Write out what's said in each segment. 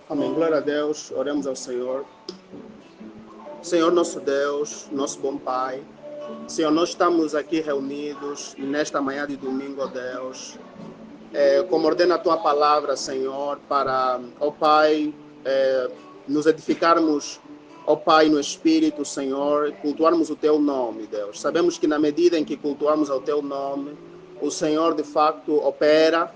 Amém. Glória a Deus. Oremos ao Senhor. Senhor nosso Deus, nosso bom Pai. Senhor, nós estamos aqui reunidos nesta manhã de domingo, ó Deus. Como ordena a Tua palavra, Senhor, para, ó Pai, nos edificarmos, ó Pai, no Espírito, Senhor, cultuarmos o Teu nome, Deus. Sabemos que na medida em que cultuamos o Teu nome, o Senhor, de facto, opera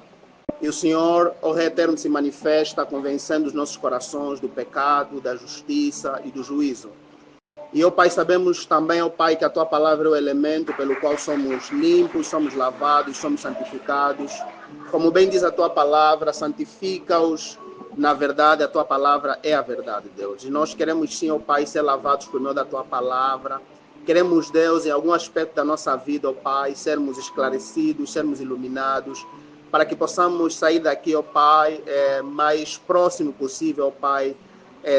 e o Senhor, ó Rei Eterno, se manifesta, convencendo os nossos corações do pecado, da justiça e do juízo. E, ó Pai, sabemos também, ó Pai, que a Tua palavra é o elemento pelo qual somos limpos, somos lavados, somos santificados. Como bem diz a Tua palavra, santifica-os na verdade, a Tua palavra é a verdade, Deus. E nós queremos sim, ó Pai, ser lavados por meio da Tua palavra. Queremos, Deus, em algum aspecto da nossa vida, ó Pai, sermos esclarecidos, sermos iluminados, para que possamos sair daqui, ó Pai, mais próximo possível, ó Pai,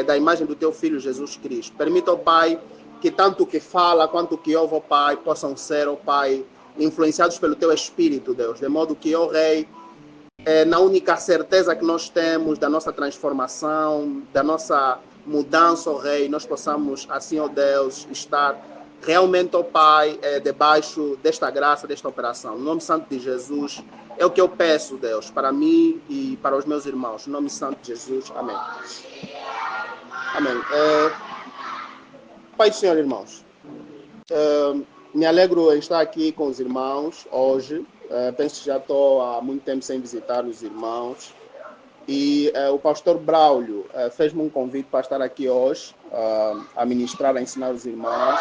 da imagem do Teu Filho Jesus Cristo. Permita, ó Pai, que tanto o que fala quanto o que ouve, ó Pai, possam ser, ó Pai, influenciados pelo Teu Espírito, Deus, de modo que, ó Rei, na única certeza que nós temos da nossa transformação, da nossa mudança, ó Rei, nós possamos, assim, ó Deus, estar realmente, ó Pai, debaixo desta graça, desta operação. No nome santo de Jesus, é o que eu peço, Deus, para mim e para os meus irmãos. No nome santo de Jesus, amém. Amém. Pai do Senhor, irmãos, me alegro em estar aqui com os irmãos hoje. Penso que já estou há muito tempo sem visitar os irmãos. E o pastor Braulio fez-me um convite para estar aqui hoje, a ministrar, a ensinar os irmãos.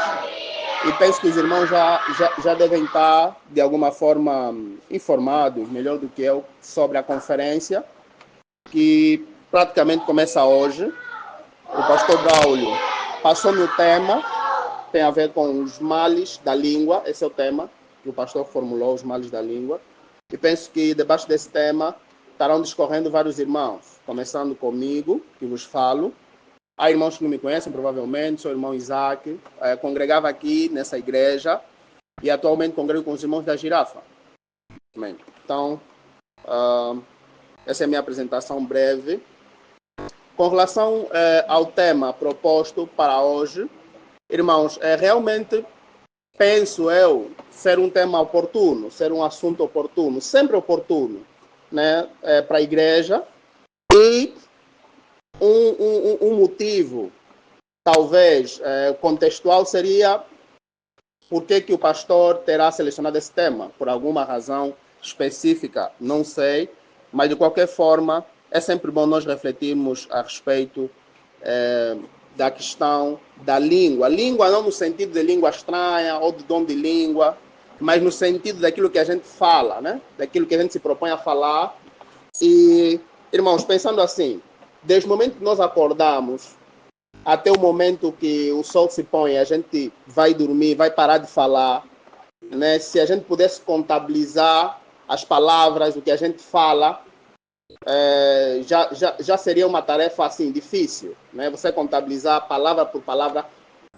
E penso que os irmãos já devem estar, de alguma forma, informados, melhor do que eu, sobre a conferência, que praticamente começa hoje. O pastor Braulio passou-me o tema, tem a ver com os males da língua, esse é o tema que o pastor formulou, os males da língua. E penso que debaixo desse tema estarão discorrendo vários irmãos, começando comigo, que vos falo. Há irmãos que não me conhecem, provavelmente, sou o irmão Isaac, congregava aqui nessa igreja e atualmente congrego com os irmãos da Girafa. Amém. Então, essa é a minha apresentação breve. Com relação ao tema proposto para hoje, irmãos, realmente penso eu ser um tema oportuno, ser um assunto oportuno, sempre oportuno, né, para a igreja. E um motivo, talvez, contextual seria por que o pastor terá selecionado esse tema. Por alguma razão específica, não sei, mas de qualquer forma, é sempre bom nós refletirmos a respeito da questão da língua. Língua não no sentido de língua estranha ou de dom de língua, mas no sentido daquilo que a gente fala, né? Daquilo que a gente se propõe a falar. E, irmãos, pensando assim, desde o momento que nós acordamos até o momento que o sol se põe, a gente vai dormir, vai parar de falar, né? Se a gente pudesse contabilizar as palavras, o que a gente fala, já seria uma tarefa assim difícil, né? Você contabilizar palavra por palavra,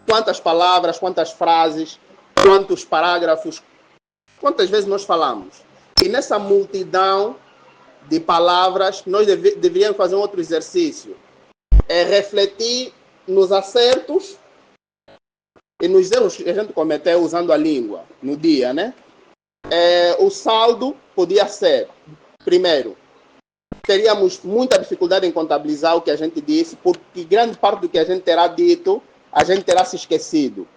quantas palavras, quantas frases, quantos parágrafos, quantas vezes nós falamos. E nessa multidão de palavras, nós deveríamos fazer um outro exercício, refletir nos acertos e nos erros que a gente cometeu usando a língua no dia, né? O saldo podia ser, primeiro, teríamos muita dificuldade em contabilizar o que a gente disse, porque grande parte do que a gente terá dito, a gente terá se esquecido.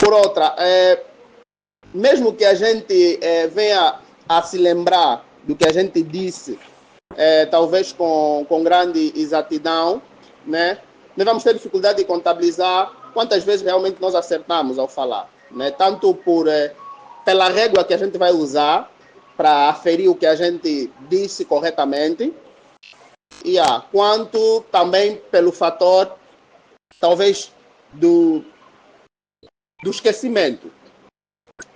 Por outra, mesmo que a gente venha a se lembrar do que a gente disse, talvez com grande exatidão, né? Nós vamos ter dificuldade de contabilizar quantas vezes realmente nós acertamos ao falar, né? Tanto pela régua que a gente vai usar para aferir o que a gente disse corretamente, quanto também pelo fator, talvez, do esquecimento.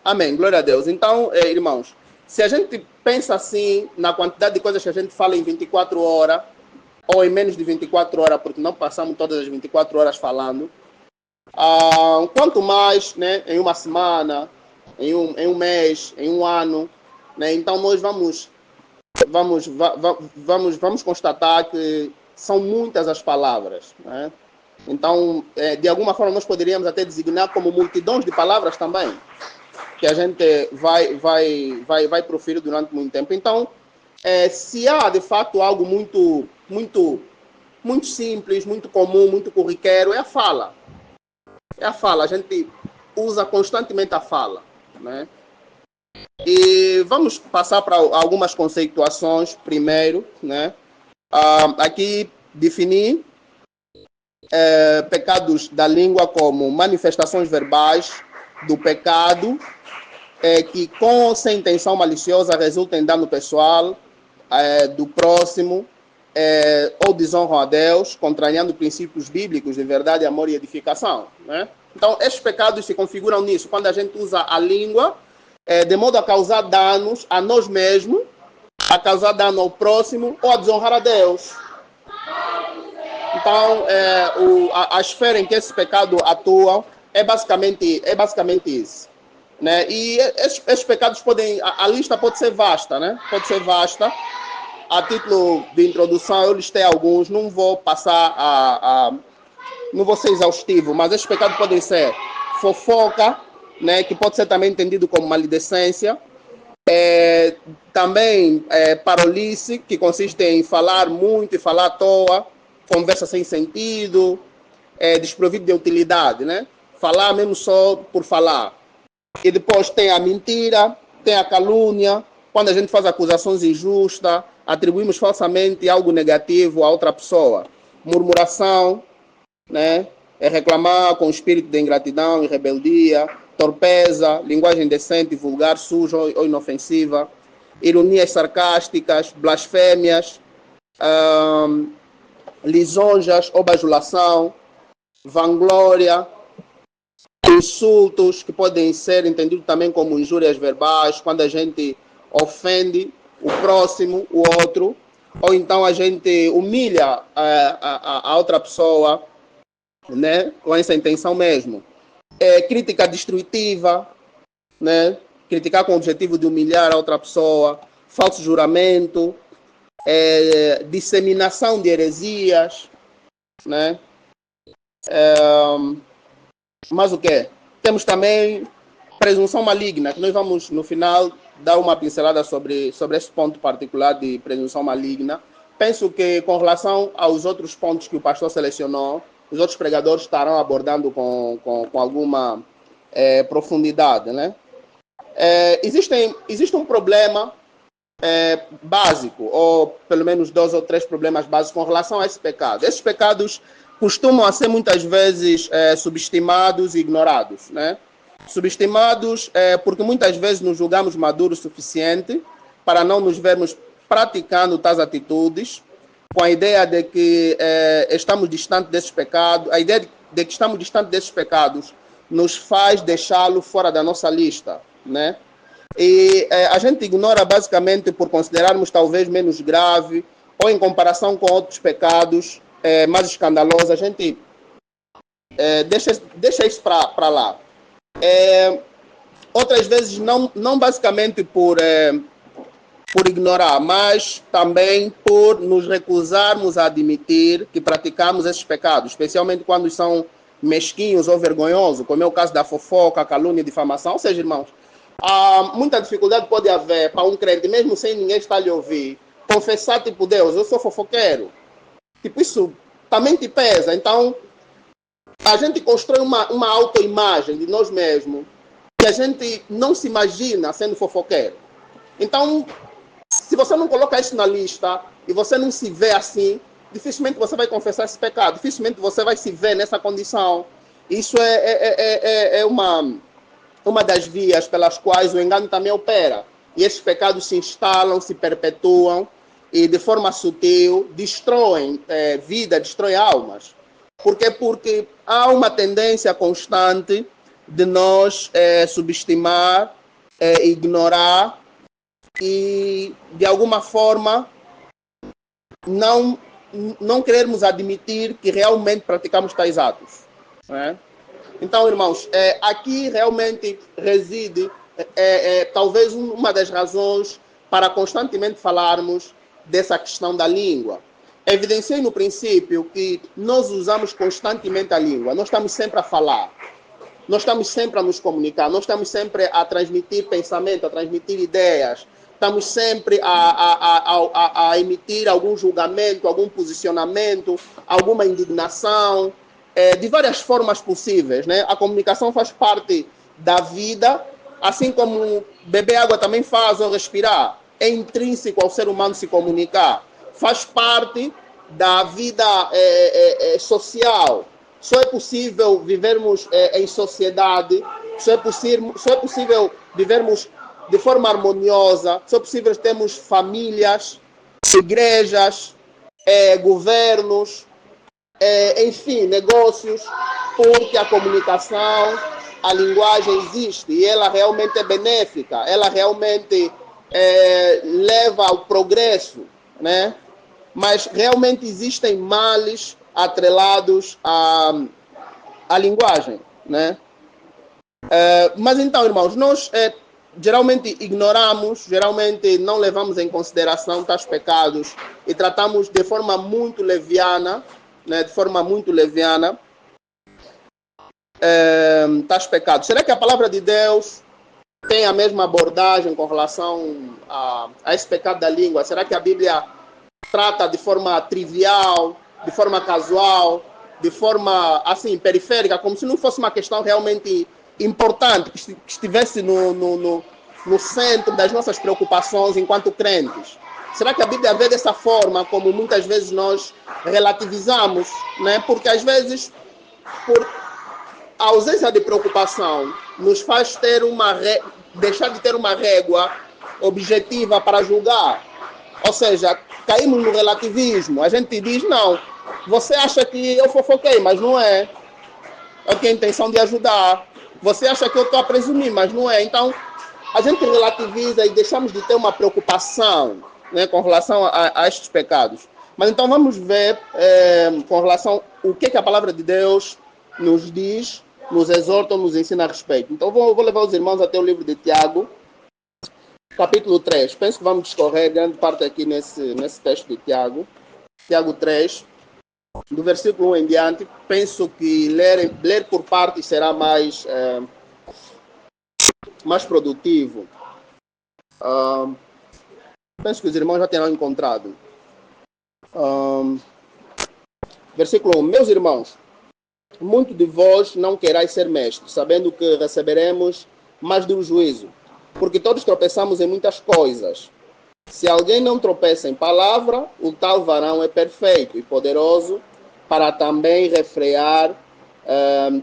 Amém, glória a Deus. Então, irmãos, se a gente pensa assim na quantidade de coisas que a gente fala em 24 horas, ou em menos de 24 horas, porque não passamos todas as 24 horas falando, quanto mais, né, em uma semana, em um mês, em um ano, né? Então nós vamos vamos constatar que são muitas as palavras, né? Então, de alguma forma, nós poderíamos até designar como multidões de palavras também, que a gente vai proferir durante muito tempo. Então, se há, de fato, algo muito simples, muito comum, muito corriqueiro, é a fala. É a fala. A gente usa constantemente a fala, né? E vamos passar para algumas conceituações primeiro, né? Aqui definir pecados da língua como manifestações verbais do pecado que com ou sem intenção maliciosa resultam em dano pessoal do próximo ou desonram a Deus, contrariando princípios bíblicos de verdade, amor e edificação, né? Então, estes pecados se configuram nisso, quando a gente usa a língua de modo a causar danos a nós mesmos, a causar dano ao próximo ou a desonrar a Deus. Então, a esfera em que esse pecado atua é basicamente isso, né? E esses pecados podem, a lista pode ser vasta, né? Pode ser vasta. A título de introdução, eu listei alguns, não vou passar não vou ser exaustivo, mas esses pecados podem ser fofoca, né? Que pode ser também entendido como maledicência. Também parolice, que consiste em falar muito e falar à toa, conversa sem sentido, desprovido de utilidade, né? Falar mesmo só por falar. E depois tem a mentira, tem a calúnia, quando a gente faz acusações injustas, atribuímos falsamente algo negativo a outra pessoa. Murmuração, né? É reclamar com espírito de ingratidão e rebeldia, torpeza, linguagem indecente, vulgar, suja ou inofensiva, ironias sarcásticas, blasfêmias, lisonjas ou bajulação, vanglória, insultos, que podem ser entendidos também como injúrias verbais, quando a gente ofende o próximo, o outro, ou então a gente humilha a outra pessoa, né, com essa intenção mesmo. Crítica destrutiva, né, criticar com o objetivo de humilhar a outra pessoa, falso juramento, disseminação de heresias, né? Mas o quê? Temos também presunção maligna, que nós vamos, no final, dar uma pincelada sobre esse ponto particular de presunção maligna. Penso que, com relação aos outros pontos que o pastor selecionou, os outros pregadores estarão abordando com alguma profundidade, né? Existe um problema básico, ou pelo menos 2 ou 3 problemas básicos com relação a esse pecado. Esses pecados costumam ser muitas vezes subestimados e ignorados, né? Subestimados porque muitas vezes nos julgamos maduros o suficiente para não nos vermos praticando tais atitudes, com a ideia de que estamos distantes desses pecados. A ideia de que estamos distantes desses pecados nos faz deixá-lo fora da nossa lista, né? E a gente ignora basicamente por considerarmos talvez menos grave ou em comparação com outros pecados mais escandalosos, a gente deixa isso para lá. Outras vezes não basicamente por ignorar, mas também por nos recusarmos a admitir que praticamos esses pecados, especialmente quando são mesquinhos ou vergonhosos, como é o caso da fofoca, calúnia e difamação. Ou seja, irmãos, muita dificuldade pode haver para um crente, mesmo sem ninguém estar lhe ouvir, confessar, tipo, Deus, eu sou fofoqueiro. Tipo, isso também te pesa. Então, a gente constrói uma autoimagem de nós mesmos que a gente não se imagina sendo fofoqueiro. Então, se você não coloca isso na lista e você não se vê assim, dificilmente você vai confessar esse pecado, dificilmente você vai se ver nessa condição. Isso é uma das vias pelas quais o engano também opera. E esses pecados se instalam, se perpetuam e de forma sutil destroem vida, destroem almas. Por quê? Porque há uma tendência constante de nós subestimar, ignorar e, de alguma forma, não querermos admitir que realmente praticamos tais atos, né? Então, irmãos, aqui realmente reside talvez uma das razões para constantemente falarmos dessa questão da língua. Evidenciei no princípio que nós usamos constantemente a língua, nós estamos sempre a falar, nós estamos sempre a nos comunicar, nós estamos sempre a transmitir pensamento, a transmitir ideias, estamos sempre a emitir algum julgamento, algum posicionamento, alguma indignação, de várias formas possíveis, né? A comunicação faz parte da vida, assim como beber água também faz, ou respirar. É intrínseco ao ser humano se comunicar. Faz parte da vida social. Só é possível vivermos em sociedade, só é possível vivermos de forma harmoniosa, só é possível termos famílias, igrejas, governos, enfim, negócios, porque a comunicação, a linguagem existe e ela realmente é benéfica, ela realmente leva ao progresso, né? Mas realmente existem males atrelados à linguagem, né? Mas então, irmãos, nós geralmente ignoramos, geralmente não levamos em consideração tais pecados e tratamos de forma muito leviana, né? De forma muito leviana, tais pecados. Será que a palavra de Deus tem a mesma abordagem com relação a esse pecado da língua? Será que a Bíblia trata de forma trivial, de forma casual, de forma assim periférica, como se não fosse uma questão realmente importante, que estivesse no centro das nossas preocupações enquanto crentes? Será que a Bíblia vê dessa forma, como muitas vezes nós relativizamos, né? Porque às vezes, por a ausência de preocupação, nos faz ter deixar de ter uma régua objetiva para julgar. Ou seja, caímos no relativismo. A gente diz, não, você acha que eu fofoquei, mas não é. Eu tenho a intenção de ajudar. Você acha que eu estou a presumir, mas não é. Então, a gente relativiza e deixamos de ter uma preocupação, né, com relação a estes pecados. Mas então vamos ver com relação o que a palavra de Deus nos diz, nos exorta, nos ensina a respeito. Então vou levar os irmãos até o livro de Tiago, capítulo 3. Penso que vamos discorrer grande parte aqui nesse texto de Tiago. Tiago 3, do versículo 1 em diante. Penso que ler por partes será mais produtivo. Penso que os irmãos já terão encontrado. Versículo 1. Meus irmãos, muito de vós não querais ser mestres, sabendo que receberemos mais duro juízo. Porque todos tropeçamos em muitas coisas. Se alguém não tropeça em palavra, o tal varão é perfeito e poderoso para também refrear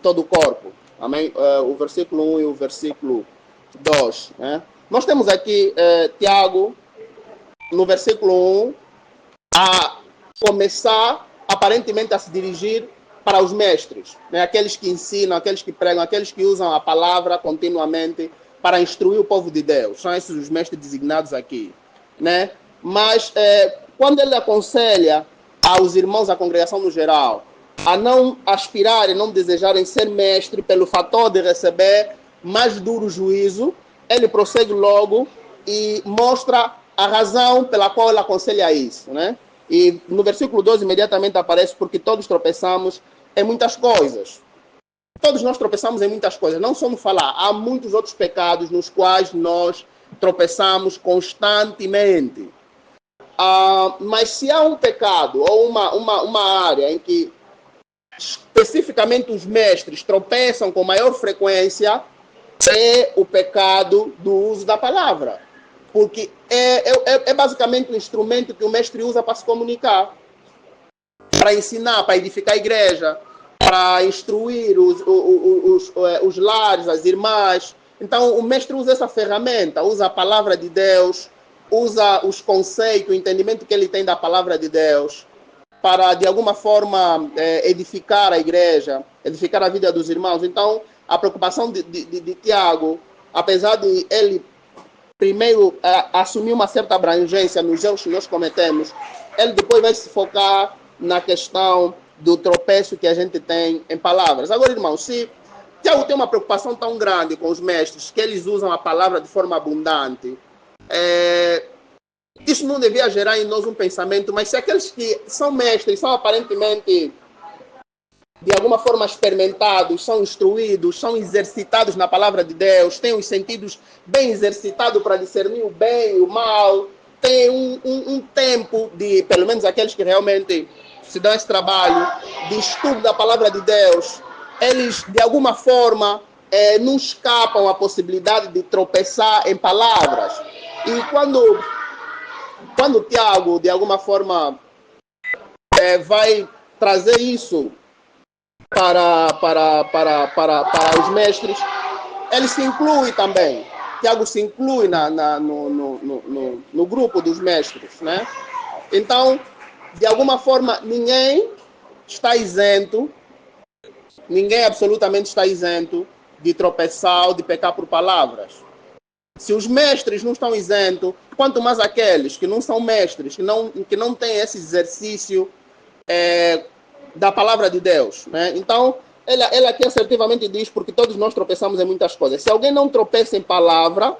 todo o corpo. Amém? O versículo 1 e o versículo 2. Né? Nós temos aqui Tiago, no versículo 1, a começar aparentemente a se dirigir para os mestres, né? Aqueles que ensinam, aqueles que pregam, aqueles que usam a palavra continuamente para instruir o povo de Deus. São esses os mestres designados aqui, né? Mas quando ele aconselha aos irmãos da congregação no geral a não aspirarem, não desejarem ser mestre pelo fator de receber mais duro juízo, ele prossegue logo e mostra a razão pela qual ele aconselha isso, né? E no versículo 12 imediatamente aparece: porque todos tropeçamos em muitas coisas. Todos nós tropeçamos em muitas coisas, não só no falar. Há muitos outros pecados nos quais nós tropeçamos constantemente. Mas se há um pecado ou uma área em que especificamente os mestres tropeçam com maior frequência, é o pecado do uso da palavra. Porque é basicamente um instrumento que o mestre usa para se comunicar, para ensinar, para edificar a igreja, para instruir os lares, as irmãs. Então, o mestre usa essa ferramenta, usa a palavra de Deus, usa os conceitos, o entendimento que ele tem da palavra de Deus, para, de alguma forma, edificar a igreja, edificar a vida dos irmãos. Então, a preocupação de Tiago, apesar de ele primeiro assumir uma certa abrangência nos erros que nós cometemos, ele depois vai se focar na questão do tropeço que a gente tem em palavras. Agora, irmãos, se Tiago tem uma preocupação tão grande com os mestres, que eles usam a palavra de forma abundante, isso não devia gerar em nós um pensamento, mas se aqueles que são mestres, são aparentemente, de alguma forma, experimentados, são instruídos, são exercitados na palavra de Deus, têm os sentidos bem exercitados para discernir o bem e o mal, tem um tempo de, pelo menos aqueles que realmente se dão esse trabalho de estudo da palavra de Deus, eles, de alguma forma, não escapam à possibilidade de tropeçar em palavras. E quando Tiago, de alguma forma, vai trazer isso para os mestres, ele se inclui também. Tiago se inclui no grupo dos mestres, né? Então, de alguma forma, ninguém está isento, ninguém absolutamente está isento de tropeçar ou de pecar por palavras. Se os mestres não estão isentos, quanto mais aqueles que não são mestres, que não têm esse exercício da palavra de Deus, né? Então, ele aqui assertivamente diz, porque todos nós tropeçamos em muitas coisas. Se alguém não tropeça em palavra,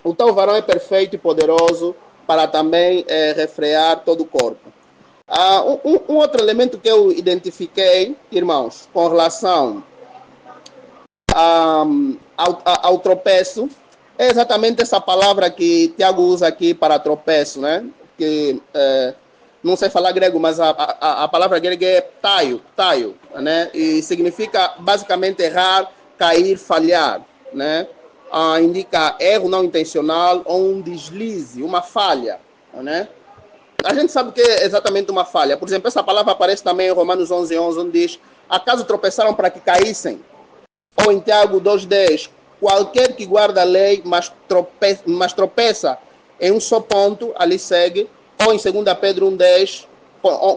o tal varão é perfeito e poderoso para também refrear todo o corpo. Um outro elemento que eu identifiquei, irmãos, com relação ao tropeço, é exatamente essa palavra que Tiago usa aqui para tropeço, né? Que não sei falar grego, mas a palavra grega é taio, né? E significa basicamente errar, cair, falhar, né? Indica erro não intencional ou um deslize, uma falha, né? A gente sabe o que é exatamente uma falha. Por exemplo, essa palavra aparece também em Romanos 11:11, onde diz: acaso tropeçaram para que caíssem? Ou em Tiago 2:10, qualquer que guarda a lei, mas tropeça em um só ponto, ali segue. Ou em 2 Pedro 1:10,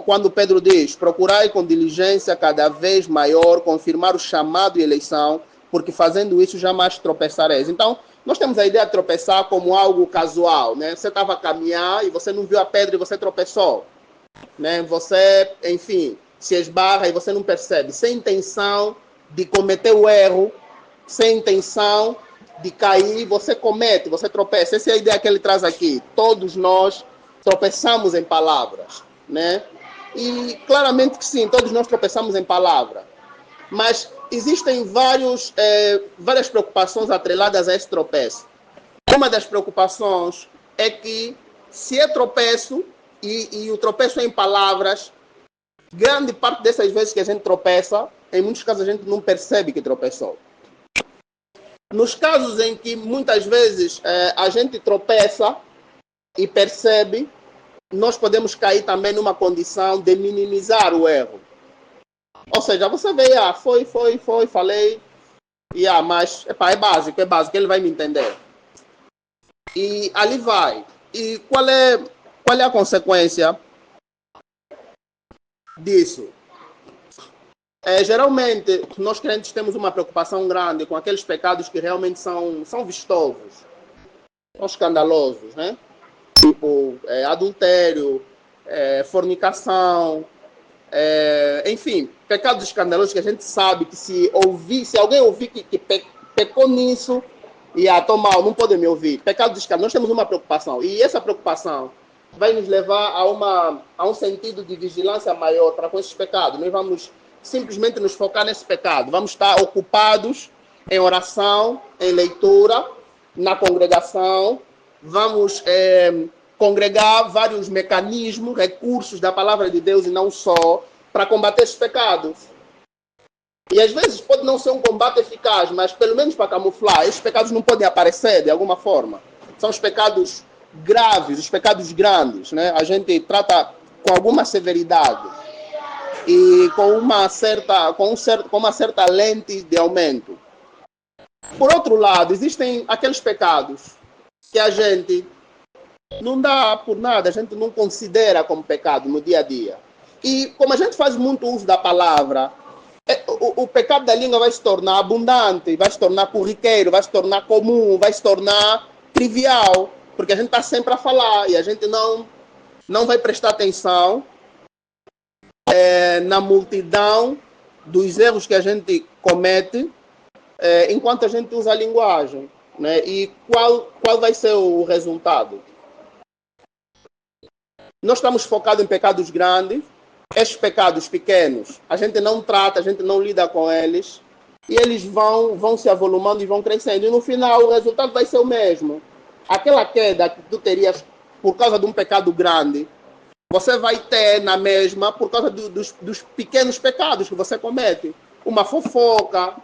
quando Pedro diz: procurai com diligência cada vez maior confirmar o chamado e eleição, porque fazendo isso jamais tropeçareis. Então, nós temos a ideia de tropeçar como algo casual, né? Você estava a caminhar e você não viu a pedra e você tropeçou, né? Você, enfim, se esbarra e você não percebe, sem intenção de cometer o erro, sem intenção de cair, você comete, você tropeça. Essa é a ideia que ele traz aqui. Todos nós tropeçamos em palavras, né? E claramente que sim, todos nós tropeçamos em palavra. Mas existem várias preocupações atreladas a esse tropeço. Uma das preocupações é que, se é tropeço, e o tropeço é em palavras, grande parte dessas vezes que a gente tropeça, em muitos casos a gente não percebe que tropeçou. Nos casos em que muitas vezes a gente tropeça e percebe, nós podemos cair também numa condição de minimizar o erro. Ou seja, você vê, falei, mas é básico, ele vai me entender. E ali vai. E qual é a consequência disso? Geralmente, nós crentes temos uma preocupação grande com aqueles pecados que realmente são vistosos, são escandalosos, né? Tipo, adultério, fornicação, enfim, pecados escandalosos que a gente sabe que se alguém ouvir que pecou nisso, tô mal, não pode me ouvir. Pecados escandalosos, nós temos uma preocupação. E essa preocupação vai nos levar a um sentido de vigilância maior para com esses pecados. Nós vamos simplesmente nos focar nesse pecado. Vamos estar ocupados em oração, em leitura, na congregação. Vamos congregar vários mecanismos, recursos da palavra de Deus e não só, para combater esses pecados. E às vezes pode não ser um combate eficaz, mas pelo menos para camuflar, esses pecados não podem aparecer de alguma forma. São os pecados graves, os pecados grandes, né? A gente trata com alguma severidade e com uma certa lente de aumento. Por outro lado, existem aqueles pecados que a gente não dá por nada, a gente não considera como pecado no dia a dia. E como a gente faz muito uso da palavra, o pecado da língua vai se tornar abundante, vai se tornar corriqueiro, vai se tornar comum, vai se tornar trivial, porque a gente está sempre a falar e a gente não vai prestar atenção na multidão dos erros que a gente comete enquanto a gente usa a linguagem, né? E qual vai ser o resultado? Nós estamos focados em pecados grandes, esses pecados pequenos, a gente não trata, a gente não lida com eles, e eles vão se avolumando e vão crescendo. E no final o resultado vai ser o mesmo. Aquela queda que tu terias por causa de um pecado grande, você vai ter na mesma por causa dos pequenos pecados que você comete. Uma fofoca,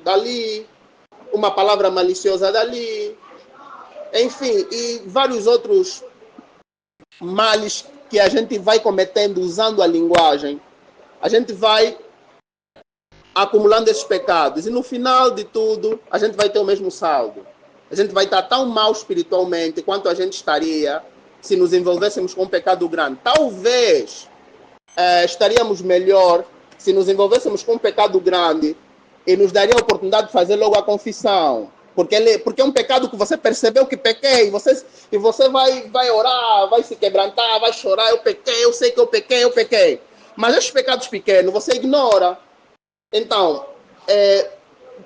dali, uma palavra maliciosa dali, enfim, e vários outros males que a gente vai cometendo usando a linguagem. A gente vai acumulando esses pecados e no final de tudo a gente vai ter o mesmo saldo. A gente vai estar tão mal espiritualmente quanto a gente estaria se nos envolvêssemos com um pecado grande. Talvez estaríamos melhor se nos envolvêssemos com um pecado grande e nos daria a oportunidade de fazer logo a confissão. Porque é um pecado que você percebeu que pequei, e você vai orar, vai se quebrantar, vai chorar, eu pequei, eu sei que eu pequei. Mas esses pecados pequenos você ignora. Então,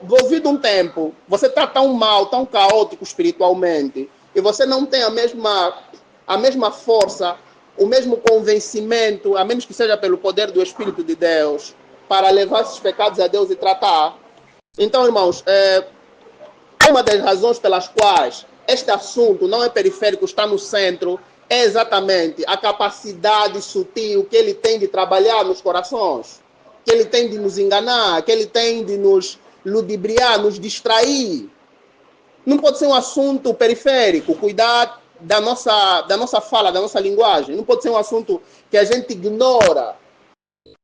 envolvido um tempo, você está tão mal, tão caótico espiritualmente, e você não tem a mesma força, o mesmo convencimento, a menos que seja pelo poder do Espírito de Deus, para levar esses pecados a Deus e tratar. Então, irmãos, uma das razões pelas quais este assunto não é periférico, está no centro, é exatamente a capacidade sutil que ele tem de trabalhar nos corações, que ele tem de nos enganar, que ele tem de nos ludibriar, nos distrair. Não pode ser um assunto periférico, cuidar da nossa fala, da nossa linguagem. Não pode ser um assunto que a gente ignora.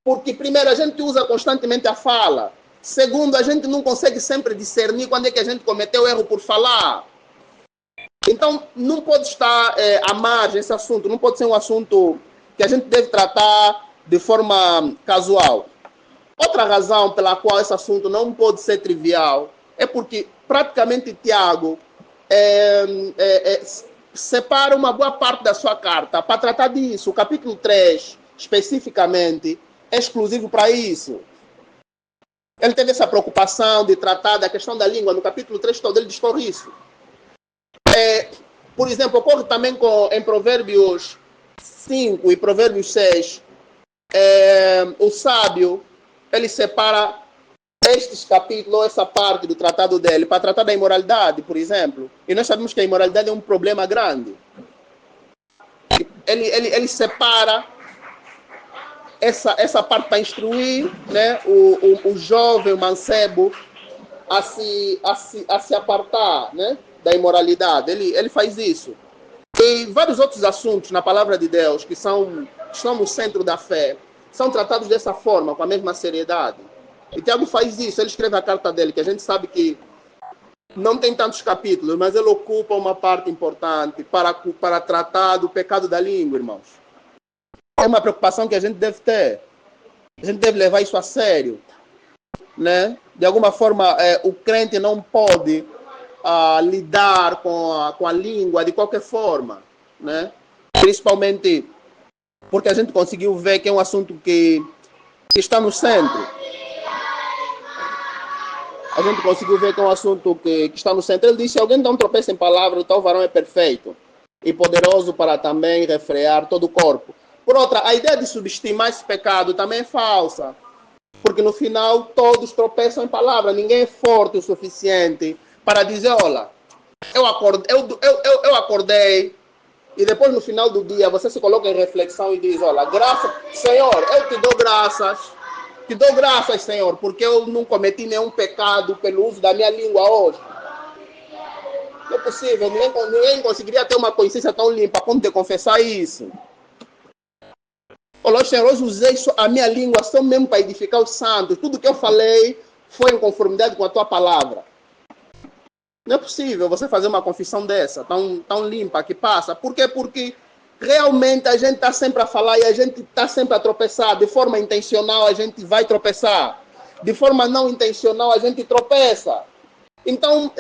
Porque, primeiro, a gente usa constantemente a fala. Segundo, a gente não consegue sempre discernir quando é que a gente cometeu erro por falar. Então, não pode estar à margem esse assunto. Não pode ser um assunto que a gente deve tratar de forma casual. Outra razão pela qual esse assunto não pode ser trivial é porque praticamente Tiago separa uma boa parte da sua carta para tratar disso. O capítulo 3, especificamente, é exclusivo para isso. Ele teve essa preocupação de tratar da questão da língua. No capítulo 3 todo ele discorre isso. Por exemplo, ocorre também em Provérbios 5 e Provérbios 6. O sábio, ele separa estes capítulos, essa parte do tratado dele, para tratar da imoralidade, por exemplo. E nós sabemos que a imoralidade é um problema grande. Ele separa essa parte para instruir, né, o jovem, o mancebo, a se apartar, né, da imoralidade. Ele faz isso. E vários outros assuntos na palavra de Deus que estão no centro da fé são tratados dessa forma, com a mesma seriedade. E Tiago faz isso. Ele escreve a carta dele, que a gente sabe que não tem tantos capítulos, mas ele ocupa uma parte importante para tratar do pecado da língua, irmãos. É uma preocupação que a gente deve ter. A gente deve levar isso a sério, né? De alguma forma, o crente não pode lidar com a língua de qualquer forma, né? Principalmente porque a gente conseguiu ver que é um assunto que está no centro. A gente conseguiu ver que é um assunto que está no centro. Ele disse: se alguém não tropeça em palavra, o tal varão é perfeito e poderoso para também refrear todo o corpo. Por outra, a ideia de subestimar esse pecado também é falsa. Porque no final todos tropeçam em palavra. Ninguém é forte o suficiente para dizer: olha, eu acordei, e depois no final do dia você se coloca em reflexão e diz: olha, Senhor, eu te dou graças, Senhor, porque eu não cometi nenhum pecado pelo uso da minha língua hoje. Não é possível, ninguém conseguiria ter uma consciência tão limpa a ponto de confessar isso. Olha, Senhor, hoje usei a minha língua só mesmo para edificar os santos. Tudo que eu falei foi em conformidade com a tua palavra. Não é possível você fazer uma confissão dessa, tão limpa, que passa. Por quê? Porque realmente a gente está sempre a falar e a gente está sempre a tropeçar. De forma intencional a gente vai tropeçar. De forma não intencional a gente tropeça. Então,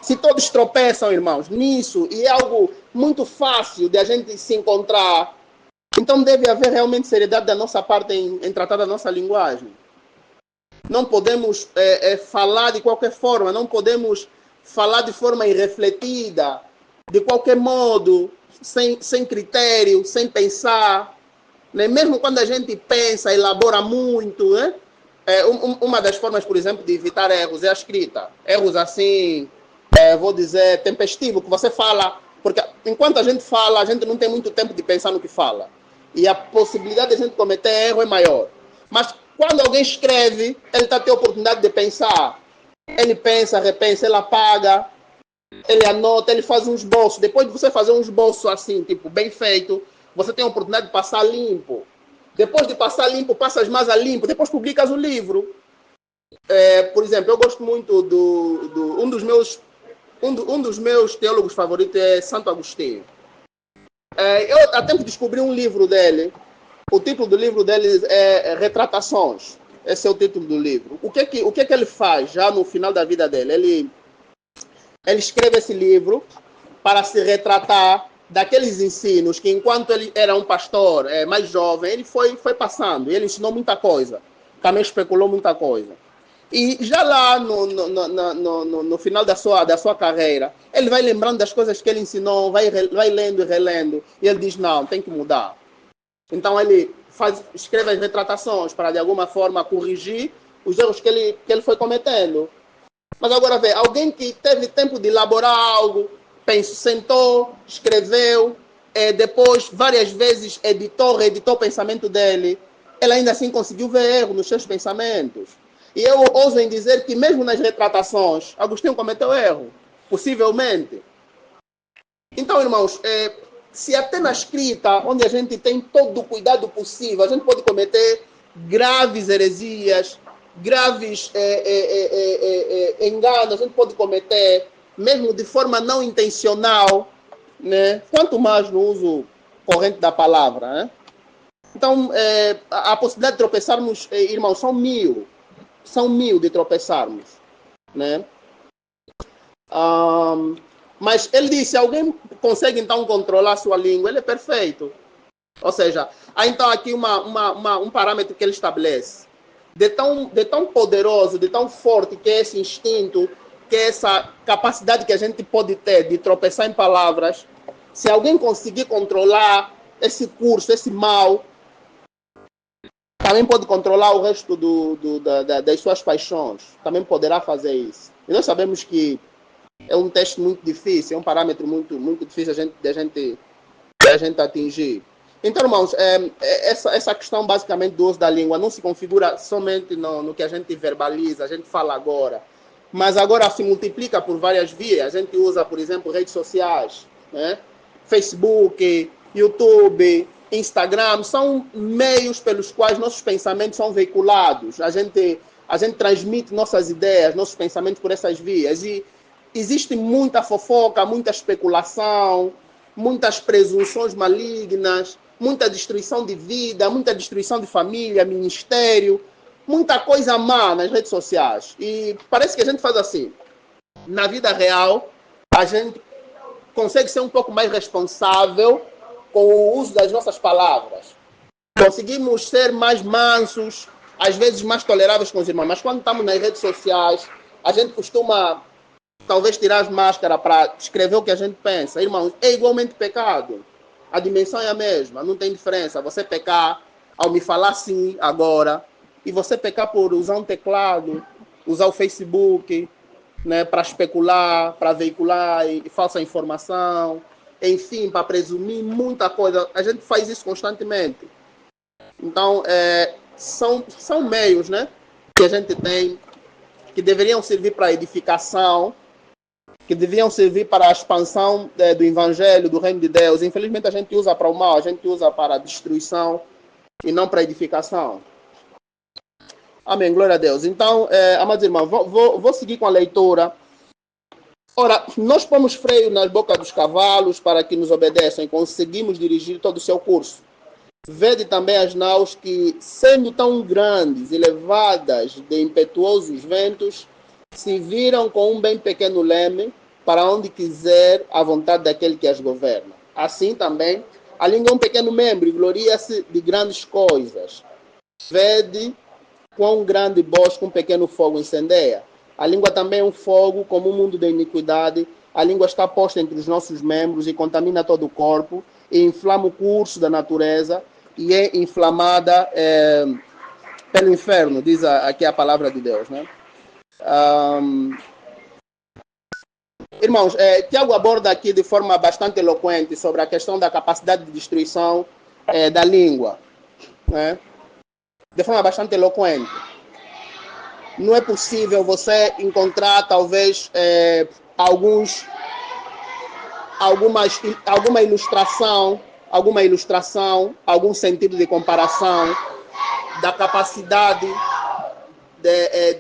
se todos tropeçam, irmãos, nisso, e é algo muito fácil de a gente se encontrar, então deve haver realmente seriedade da nossa parte em tratar da nossa linguagem. Não podemos falar de qualquer forma, não podemos falar de forma irrefletida, de qualquer modo, sem critério, sem pensar, né? Mesmo quando a gente pensa, elabora muito, né? Uma das formas, por exemplo, de evitar erros é a escrita. Erros assim, vou dizer, tempestivo, que você fala, porque enquanto a gente fala, a gente não tem muito tempo de pensar no que fala. E a possibilidade de a gente cometer erro é maior. Mas quando alguém escreve, ele está tendo a oportunidade de pensar. Ele pensa, repensa, ele apaga, ele anota, ele faz um esboço. Depois de você fazer um esboço assim, tipo, bem feito, você tem a oportunidade de passar limpo. Depois de passar limpo, passas mais a limpo, depois publicas o livro. Por exemplo, eu gosto muito um dos meus teólogos favoritos é Santo Agostinho. Eu há tempo descobri um livro dele. O título do livro dele é Retratações. Esse é o título do livro. O que ele faz já no final da vida dele? Ele escreve esse livro para se retratar daqueles ensinos que, enquanto ele era um pastor mais jovem, ele foi passando. E ele ensinou muita coisa. Também especulou muita coisa. E já lá no final da sua carreira, ele vai lembrando das coisas que ele ensinou, vai lendo e relendo. E ele diz, não, tem que mudar. Então ele escreve as retratações para, de alguma forma, corrigir os erros que ele foi cometendo. Mas agora vê, alguém que teve tempo de elaborar algo, sentou, escreveu, depois várias vezes reeditou o pensamento dele, ele ainda assim conseguiu ver erro nos seus pensamentos. E eu ouso em dizer que mesmo nas retratações, Agostinho cometeu erro, possivelmente. Então, irmãos, se até na escrita, onde a gente tem todo o cuidado possível, a gente pode cometer graves heresias, graves enganos, a gente pode cometer, mesmo de forma não intencional, né? Quanto mais no uso corrente da palavra, né? Então, a possibilidade de tropeçarmos, irmãos, são mil de tropeçarmos, né? Mas ele disse, se alguém consegue então controlar a sua língua, ele é perfeito. Ou seja, há então aqui um parâmetro que ele estabelece. De tão poderoso, de tão forte que é esse instinto, que é essa capacidade que a gente pode ter de tropeçar em palavras, se alguém conseguir controlar esse curso, esse mal, também pode controlar o resto das suas paixões. Também poderá fazer isso. E nós sabemos que é um teste muito difícil, é um parâmetro muito, muito difícil de a gente atingir. Então, irmãos, essa questão basicamente do uso da língua não se configura somente no que a gente verbaliza, a gente fala agora, mas agora se multiplica por várias vias. A gente usa, por exemplo, redes sociais, né? Facebook, YouTube, Instagram, são meios pelos quais nossos pensamentos são veiculados. A gente transmite nossas ideias, nossos pensamentos por essas vias. E existe muita fofoca, muita especulação, muitas presunções malignas, muita destruição de vida, muita destruição de família, ministério, muita coisa má nas redes sociais. E parece que a gente faz assim. Na vida real, a gente consegue ser um pouco mais responsável com o uso das nossas palavras. Conseguimos ser mais mansos, às vezes mais toleráveis com os irmãos. Mas quando estamos nas redes sociais, a gente costuma talvez tirar as máscaras para escrever o que a gente pensa. Irmãos, é igualmente pecado. A dimensão é a mesma, não tem diferença. Você pecar ao me falar sim agora, e você pecar por usar um teclado, usar o Facebook, né, para especular, para veicular falsa informação, enfim, para presumir muita coisa. A gente faz isso constantemente. Então, são meios, né, que a gente tem, que deveriam servir para a edificação, que deviam servir para a expansão do Evangelho, do Reino de Deus. Infelizmente, a gente usa para o mal, a gente usa para a destruição e não para a edificação. Amém, glória a Deus. Então, amados irmãos, vou seguir com a leitura. Ora, nós pomos freio nas bocas dos cavalos para que nos obedeçam e conseguimos dirigir todo o seu curso. Vede também as naus que, sendo tão grandes e levadas de impetuosos ventos, se viram com um bem pequeno leme para onde quiser a vontade daquele que as governa. Assim também, a língua é um pequeno membro e gloria-se de grandes coisas. Vede quão grande bosque um pequeno fogo incendeia. A língua também é um fogo, como um mundo da iniquidade. A língua está posta entre os nossos membros e contamina todo o corpo, e inflama o curso da natureza, e é inflamada pelo inferno, diz aqui a palavra de Deus, né? Irmãos, Tiago aborda aqui de forma bastante eloquente sobre a questão da capacidade de destruição da língua, né? De forma bastante eloquente. Não é possível você encontrar, talvez, alguma ilustração, algum sentido de comparação da capacidade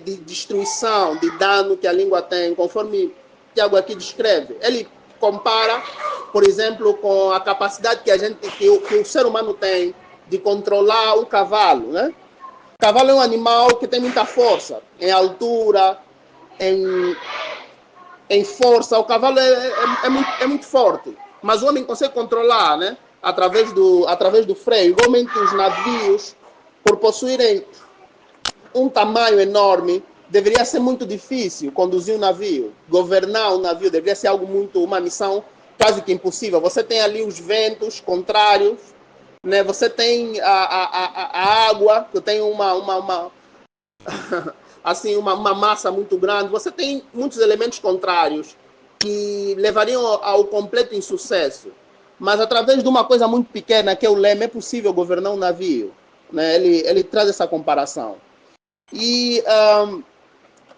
de destruição, de dano que a língua tem, conforme Tiago aqui descreve. Ele compara, por exemplo, com a capacidade que o ser humano tem de controlar um cavalo, né? O cavalo é um animal que tem muita força, em altura, em força. O cavalo é muito forte, mas o homem consegue controlar, né? Através do freio. Igualmente os navios, por possuírem um tamanho enorme, deveria ser muito difícil conduzir um navio, governar um navio, deveria ser uma missão quase que impossível. Você tem ali os ventos contrários, né? Você tem a água, que tem assim, uma massa muito grande. Você tem muitos elementos contrários que levariam ao completo insucesso. Mas através de uma coisa muito pequena, que é o leme, é possível governar um navio, né? Ele traz essa comparação. E,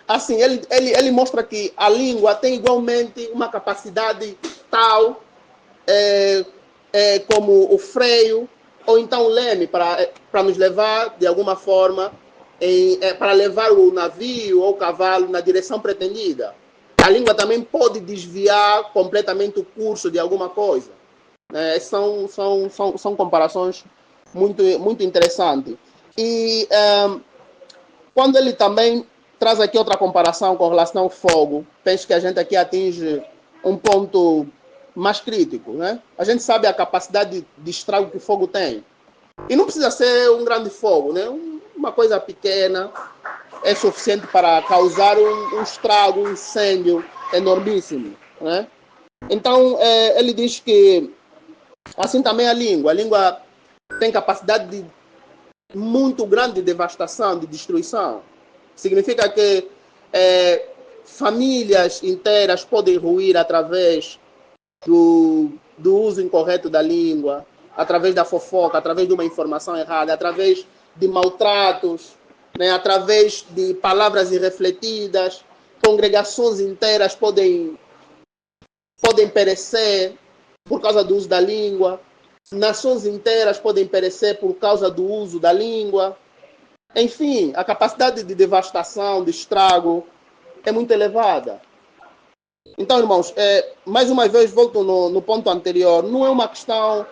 assim, ele mostra que a língua tem igualmente uma capacidade tal, como o freio, ou então o leme, para nos levar, de alguma forma, para levar o navio ou o cavalo na direção pretendida. A língua também pode desviar completamente o curso de alguma coisa. São comparações muito, muito interessantes. E quando ele também traz aqui outra comparação com relação ao fogo, penso que a gente aqui atinge um ponto mais crítico, né? A gente sabe a capacidade de estrago que o fogo tem. E não precisa ser um grande fogo, né? Uma coisa pequena é suficiente para causar um estrago, um incêndio enormíssimo, né? Então, ele diz que assim também a língua tem capacidade muito grande de devastação, de destruição. Significa que famílias inteiras podem ruir através do uso incorreto da língua, através da fofoca, através de uma informação errada, através de maltratos, né, através de palavras irrefletidas. Congregações inteiras podem perecer por causa do uso da língua. Nações inteiras podem perecer por causa do uso da língua. Enfim, a capacidade de devastação, de estrago, é muito elevada. Então, irmãos, mais uma vez volto no ponto anterior. Não é uma questão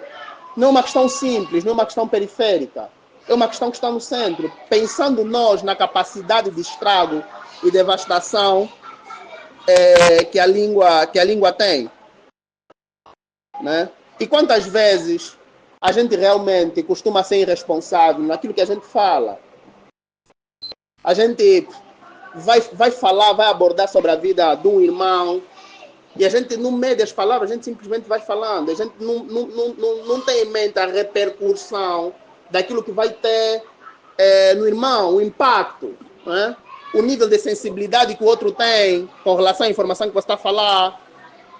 simples, não é uma questão periférica. É uma questão que está no centro. Pensando nós na capacidade de estrago e devastação que a língua tem, né? E quantas vezes a gente realmente costuma ser irresponsável naquilo que a gente fala? A gente vai falar, vai abordar sobre a vida de um irmão, e a gente, no meio das palavras, a gente simplesmente vai falando. A gente não tem em mente a repercussão daquilo que vai ter no irmão, o impacto, né? O nível de sensibilidade que o outro tem com relação à informação que você está a falar.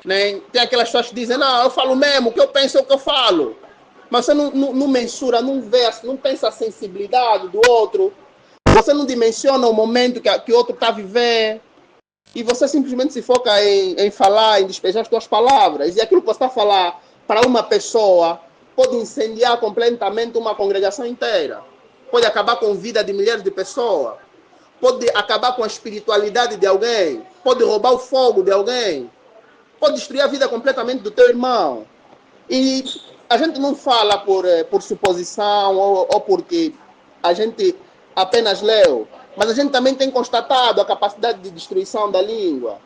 Né? Tem aquelas pessoas que dizem, não, eu falo mesmo, o que eu penso é o que eu falo. Mas você não mensura, não vê, não pensa a sensibilidade do outro. Você não dimensiona o momento que o outro está a viver. E você simplesmente se foca em falar, em despejar as suas palavras. E aquilo que você está a falar para uma pessoa pode incendiar completamente uma congregação inteira. Pode acabar com a vida de milhares de pessoas. Pode acabar com a espiritualidade de alguém. Pode roubar o fogo de alguém. Pode destruir a vida completamente do teu irmão. E a gente não fala por suposição ou porque a gente apenas leu, mas a gente também tem constatado a capacidade de destruição da língua.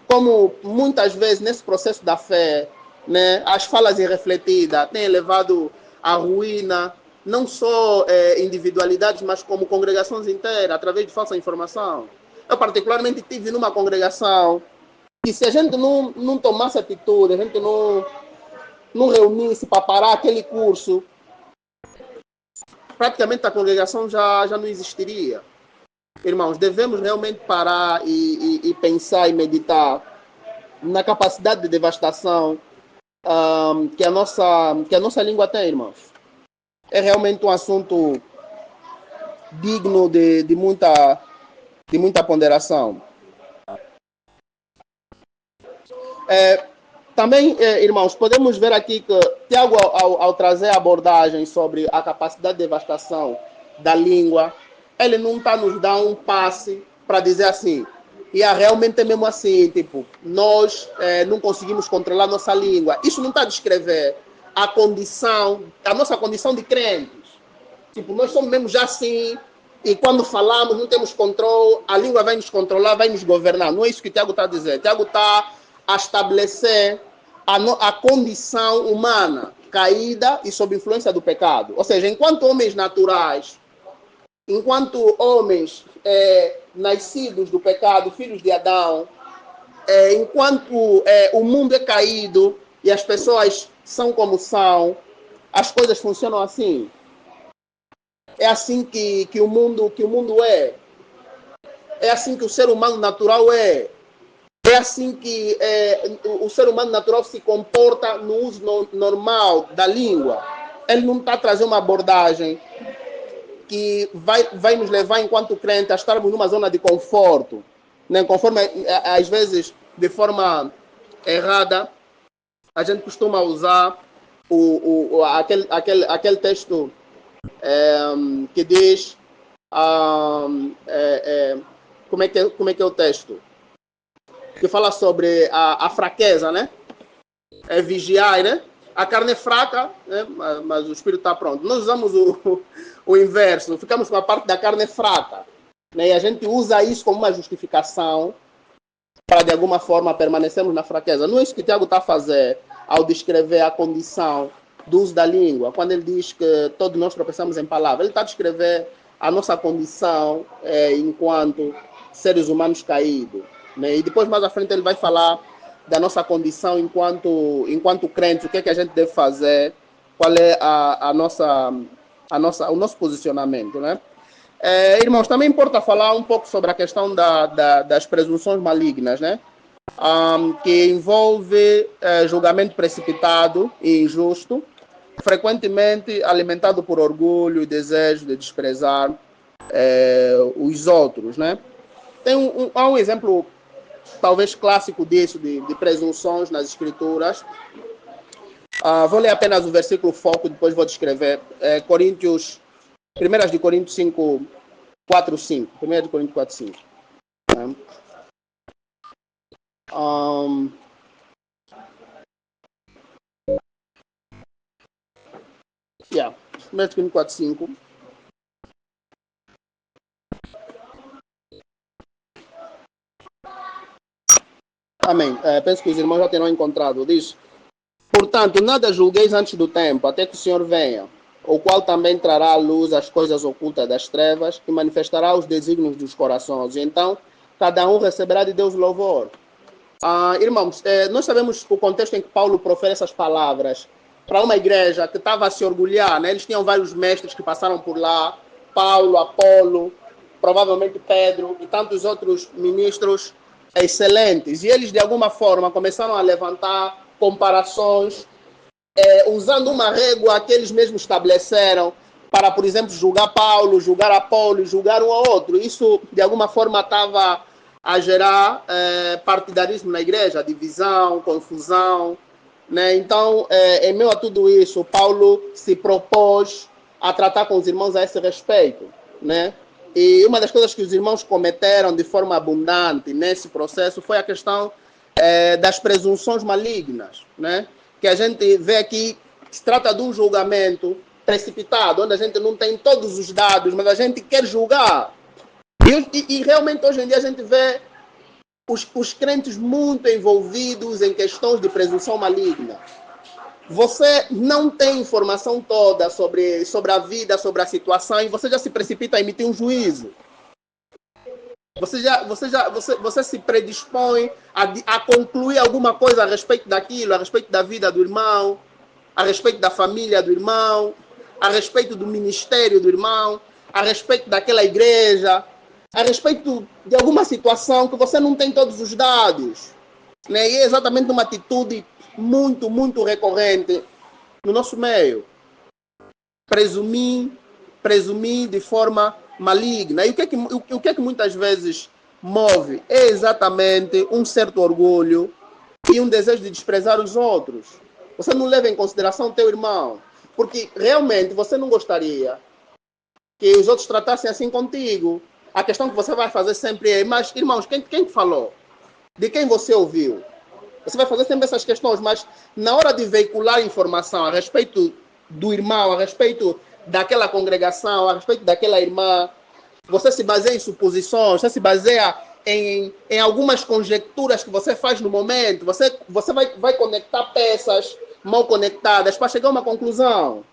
Como muitas vezes nesse processo da fé, né, as falas irrefletidas têm levado à ruína não só individualidades, mas como congregações inteiras, através de falsa informação. Eu particularmente tive numa congregação que se a gente não tomasse atitude, a gente não reunisse para parar aquele curso, praticamente a congregação já não existiria. Irmãos, devemos realmente parar e pensar e meditar na capacidade de devastação que a nossa língua tem, irmãos. É realmente um assunto digno de muita ponderação. Também, irmãos, podemos ver aqui que Tiago, ao trazer a abordagem sobre a capacidade de devastação da língua, ele não está nos dando um passe para dizer assim, e realmente é mesmo assim, tipo, nós não conseguimos controlar nossa língua. Isso não está a descrever a nossa condição de crentes. Tipo, nós somos mesmo já assim, e quando falamos não temos controle, a língua vai nos controlar, vai nos governar. Não é isso que Tiago está a dizer. Tiago está a estabelecer a condição humana caída e sob influência do pecado. Ou seja, enquanto homens naturais, enquanto homens nascidos do pecado, filhos de Adão, enquanto o mundo é caído e as pessoas são como são, as coisas funcionam assim. É assim que o mundo é. É assim que o ser humano natural é. É assim que o ser humano natural se comporta no uso normal da língua. Ele não está trazendo uma abordagem que vai nos levar, enquanto crente, a estarmos numa zona de conforto. Né? Conforme, às vezes, de forma errada, a gente costuma usar aquele texto que diz como é que é o texto? Que fala sobre a fraqueza, né? É vigiar, né? A carne é fraca, né? Mas o espírito está pronto. Nós usamos o inverso, ficamos com a parte da carne fraca. Né? E a gente usa isso como uma justificação para, de alguma forma, permanecermos na fraqueza. Não é isso que Tiago está a fazer ao descrever a condição do uso da língua, quando ele diz que todos nós tropeçamos em palavras. Ele está a descrever a nossa condição enquanto seres humanos caídos. Né? E depois, mais à frente, ele vai falar da nossa condição enquanto crentes, o que é que a gente deve fazer, qual é o nosso posicionamento. Né? Irmãos, também importa falar um pouco sobre a questão das presunções malignas, né? Que envolve julgamento precipitado e injusto, frequentemente alimentado por orgulho e desejo de desprezar os outros, né? Há um exemplo talvez clássico disso, de presunções nas escrituras. Vou ler apenas o versículo foco, depois vou descrever. 1 de Coríntios 5, 4, 5. 1 de Coríntios 4, 5. Yeah. 1 de Coríntios 4, 5. Amém. Penso que os irmãos já terão encontrado. Diz: portanto, nada julgueis antes do tempo, até que o Senhor venha, o qual também trará à luz as coisas ocultas das trevas e manifestará os desígnios dos corações. E então, cada um receberá de Deus louvor. Irmãos, nós sabemos o contexto em que Paulo profere essas palavras para uma igreja que estava a se orgulhar. Né? Eles tinham vários mestres que passaram por lá, Paulo, Apolo, provavelmente Pedro e tantos outros ministros excelentes. E eles, de alguma forma, começaram a levantar comparações, usando uma régua que eles mesmos estabeleceram para, por exemplo, julgar Paulo, julgar Apolo, julgar um ao outro. Isso, de alguma forma, estava a gerar partidarismo na igreja, divisão, confusão. Né? Então, em meio a tudo isso, Paulo se propôs a tratar com os irmãos a esse respeito. Né? E uma das coisas que os irmãos cometeram de forma abundante nesse processo foi a questão das presunções malignas, né? Que a gente vê aqui, se trata de um julgamento precipitado, onde a gente não tem todos os dados, mas a gente quer julgar. E realmente hoje em dia a gente vê os crentes muito envolvidos em questões de presunção maligna. Você não tem informação toda sobre a vida, sobre a situação, e você já se precipita a emitir um juízo. Você se predispõe a concluir alguma coisa a respeito daquilo, a respeito da vida do irmão, a respeito da família do irmão, a respeito do ministério do irmão, a respeito daquela igreja, a respeito de alguma situação que você não tem todos os dados. Né? E é exatamente uma atitude muito, muito recorrente no nosso meio. Presumir de forma maligna. E o que é que muitas vezes move? É exatamente um certo orgulho e um desejo de desprezar os outros. Você não leva em consideração o teu irmão, porque realmente você não gostaria que os outros tratassem assim contigo. A questão que você vai fazer sempre é, mas irmãos, quem falou? De quem você ouviu? Você vai fazer sempre essas questões, mas na hora de veicular informação a respeito do irmão, a respeito daquela congregação, a respeito daquela irmã, você se baseia em suposições, você se baseia em algumas conjecturas que você faz no momento, você vai conectar peças mal conectadas para chegar a uma conclusão.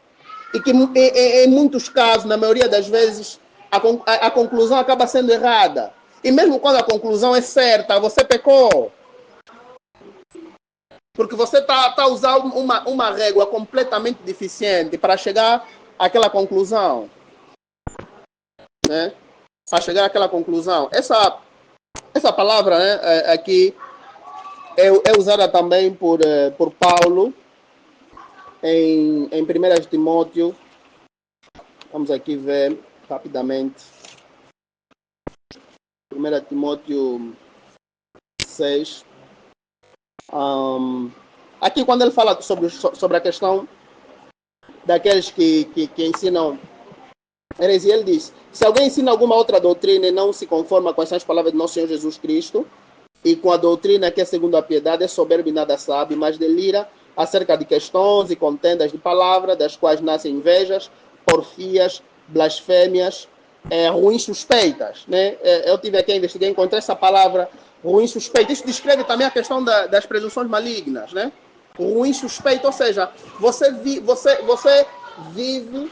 E que em muitos casos, na maioria das vezes, a conclusão acaba sendo errada. E mesmo quando a conclusão é certa, você pecou. Porque você está usando uma régua completamente deficiente para chegar àquela conclusão. Né? Para chegar àquela conclusão. Essa palavra, né, aqui é usada também por Paulo em 1 Timóteo. Vamos aqui ver rapidamente. 1 Timóteo 6. Aqui quando ele fala sobre a questão daqueles que ensinam heresia, ele diz: se alguém ensina alguma outra doutrina e não se conforma com essas palavras de nosso Senhor Jesus Cristo e com a doutrina que é segundo a piedade, é soberbo e nada sabe, mas delira acerca de questões e contendas de palavra, das quais nascem invejas, porfias, blasfêmias, ruins suspeitas. Né? Eu tive aqui a investigar e encontrei essa palavra ruim suspeito. Isso descreve também a questão das presunções malignas, né? Ruim suspeito, ou seja, você vive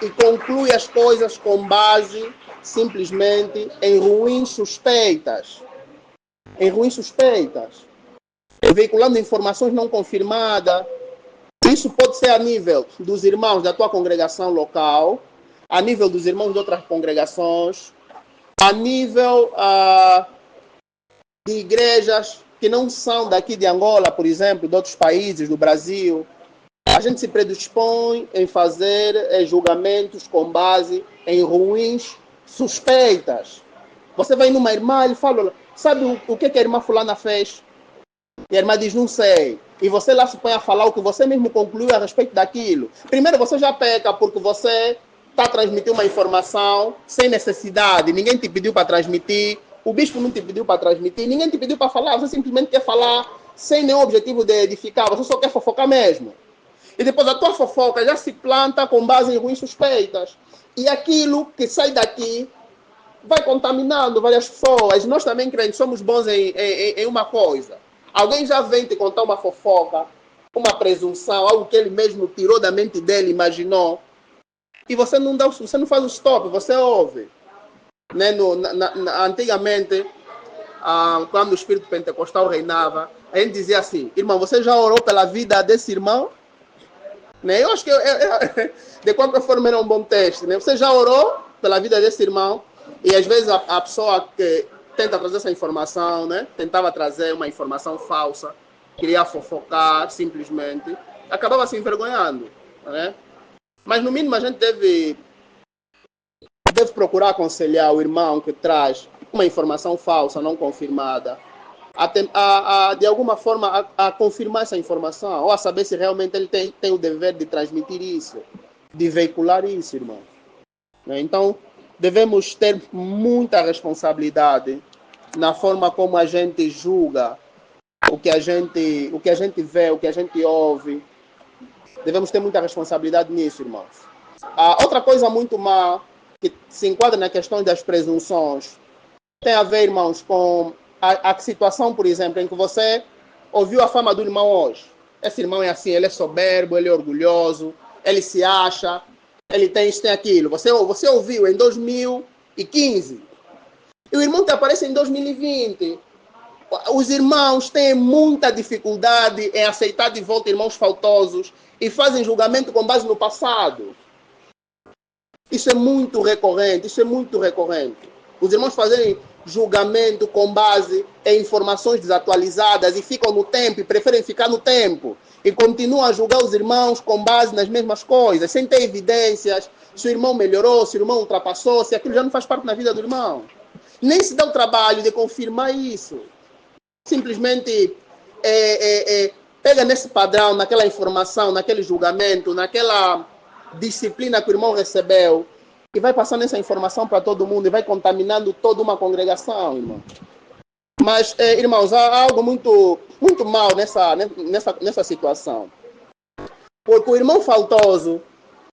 e conclui as coisas com base simplesmente em ruins suspeitas. Em ruins suspeitas. Veiculando informações não confirmadas. Isso pode ser a nível dos irmãos da tua congregação local, a nível dos irmãos de outras congregações, a nível de igrejas que não são daqui de Angola, por exemplo, de outros países, do Brasil. A gente se predispõe em fazer julgamentos com base em ruins suspeitas. Você vai numa irmã e fala, sabe o que a irmã fulana fez? E a irmã diz, não sei. E você lá se põe a falar o que você mesmo concluiu a respeito daquilo. Primeiro, você já peca porque você está transmitindo uma informação sem necessidade. Ninguém te pediu para transmitir. O bispo não te pediu para transmitir. Ninguém te pediu para falar. Você simplesmente quer falar sem nenhum objetivo de edificar. Você só quer fofocar mesmo. E depois a tua fofoca já se planta com base em ruins suspeitas. E aquilo que sai daqui vai contaminando várias pessoas. Nós também, crentes, somos bons em uma coisa. Alguém já vem te contar uma fofoca, uma presunção, algo que ele mesmo tirou da mente dele, imaginou. E você não faz o stop, você ouve. Né? Antigamente, quando o Espírito Pentecostal reinava, a gente dizia assim, irmão, você já orou pela vida desse irmão? Né? Eu acho que de qualquer forma era um bom teste. Né? Você já orou pela vida desse irmão? E às vezes a pessoa que tenta trazer essa informação, né? Tentava trazer uma informação falsa, queria fofocar simplesmente, acabava se envergonhando. Né? Mas no mínimo a gente deve procurar aconselhar o irmão que traz uma informação falsa, não confirmada, de alguma forma a confirmar essa informação, ou a saber se realmente ele tem o dever de transmitir isso, de veicular isso, irmão. Então, devemos ter muita responsabilidade na forma como a gente julga o que a gente vê, o que a gente ouve. Devemos ter muita responsabilidade nisso, irmãos. Outra coisa muito má, que se enquadra na questão das presunções, tem a ver, irmãos, com a situação, por exemplo, em que você ouviu a fama do irmão hoje. Esse irmão é assim, ele é soberbo, ele é orgulhoso, ele se acha, ele tem isso, tem aquilo. Você ouviu em 2015. E o irmão te aparece em 2020. Os irmãos têm muita dificuldade em aceitar de volta irmãos faltosos e fazem julgamento com base no passado. Isso é muito recorrente, isso é muito recorrente. Os irmãos fazem julgamento com base em informações desatualizadas e ficam no tempo, e preferem ficar no tempo. E continuam a julgar os irmãos com base nas mesmas coisas, sem ter evidências, se o irmão melhorou, se o irmão ultrapassou, se aquilo já não faz parte da vida do irmão. Nem se dá o trabalho de confirmar isso. Simplesmente pega nesse padrão, naquela informação, naquele julgamento, naquela disciplina que o irmão recebeu e vai passando essa informação para todo mundo e vai contaminando toda uma congregação, irmão. Mas, irmãos, há algo muito, muito mal nessa situação. Porque o irmão faltoso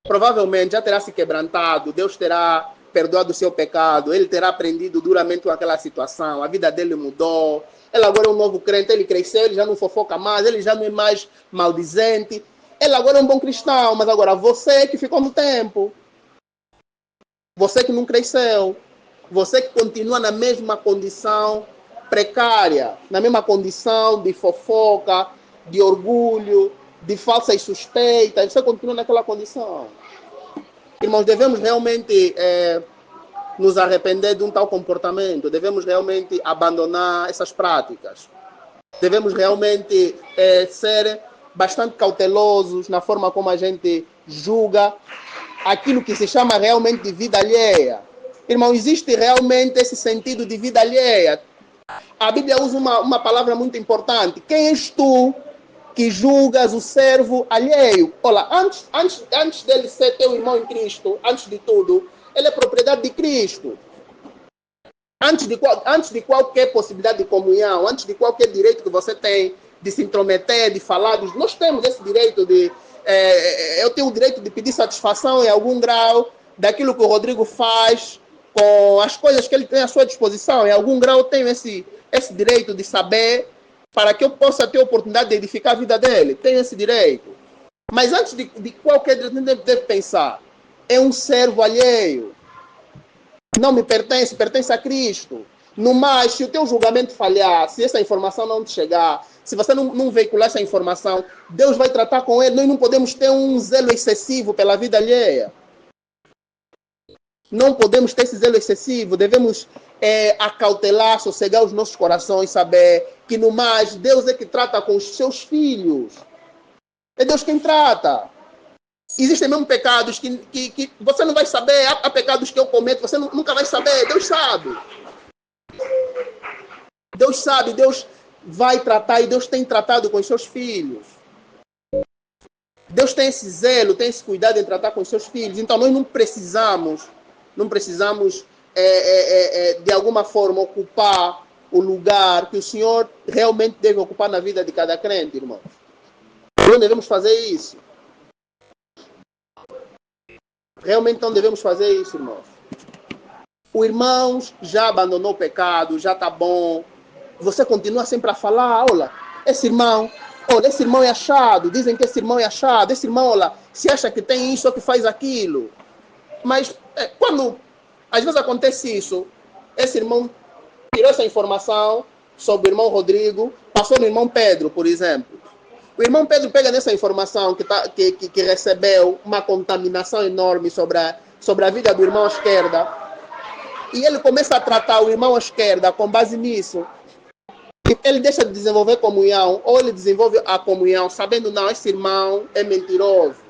provavelmente já terá se quebrantado, Deus terá perdoado o seu pecado, ele terá aprendido duramente com aquela situação, a vida dele mudou, ele agora é um novo crente, ele cresceu, ele já não fofoca mais, ele já não é mais maldizente, ele agora é um bom cristão, mas agora você que ficou no tempo, você que não cresceu, você que continua na mesma condição precária, na mesma condição de fofoca, de orgulho, de falsas suspeitas, você continua naquela condição. Irmãos, devemos realmente nos arrepender de um tal comportamento, devemos realmente abandonar essas práticas, devemos realmente ser bastante cautelosos na forma como a gente julga aquilo que se chama realmente de vida alheia. Irmão, existe realmente esse sentido de vida alheia. A Bíblia usa uma palavra muito importante. Quem és tu que julgas o servo alheio? Olha, antes dele ser teu irmão em Cristo, antes de tudo, ele é propriedade de Cristo. Antes de qualquer possibilidade de comunhão, antes de qualquer direito que você tem de se intrometer, de falar, nós temos esse direito de... eu tenho o direito de pedir satisfação em algum grau daquilo que o Rodrigo faz com as coisas que ele tem à sua disposição. Em algum grau eu tenho esse direito de saber para que eu possa ter a oportunidade de edificar a vida dele. Tenho esse direito. Mas antes de qualquer direito, deve pensar, é um servo alheio. Não me pertence, pertence a Cristo. No mais, se o teu julgamento falhar, se essa informação não te chegar, se você não veicular essa informação, Deus vai tratar com ele. Nós não podemos ter um zelo excessivo pela vida alheia. Não podemos ter esse zelo excessivo. Devemos acautelar, sossegar os nossos corações, saber que no mais, Deus é que trata com os seus filhos. É Deus quem trata. Existem mesmo pecados que você não vai saber. Há pecados que eu cometo, você nunca vai saber. Deus sabe. Deus sabe, Deus vai tratar e Deus tem tratado com os seus filhos. Deus tem esse zelo, tem esse cuidado em tratar com os seus filhos. Então nós não precisamos de alguma forma ocupar o lugar que o Senhor realmente deve ocupar na vida de cada crente, irmãos. Não devemos fazer isso. Realmente não devemos fazer isso, irmãos. O irmão já abandonou o pecado, já está bom. Você continua sempre a falar, olha, esse irmão é achado. Dizem que esse irmão é achado. Esse irmão, olha, se acha que tem isso ou que faz aquilo. Mas quando às vezes acontece isso, esse irmão tirou essa informação sobre o irmão Rodrigo, passou no irmão Pedro, por exemplo. O irmão Pedro pega nessa informação que recebeu uma contaminação enorme sobre a vida do irmão à esquerda, e ele começa a tratar o irmão à esquerda com base nisso. E ele deixa de desenvolver comunhão, ou ele desenvolve a comunhão sabendo, não, esse irmão é mentiroso,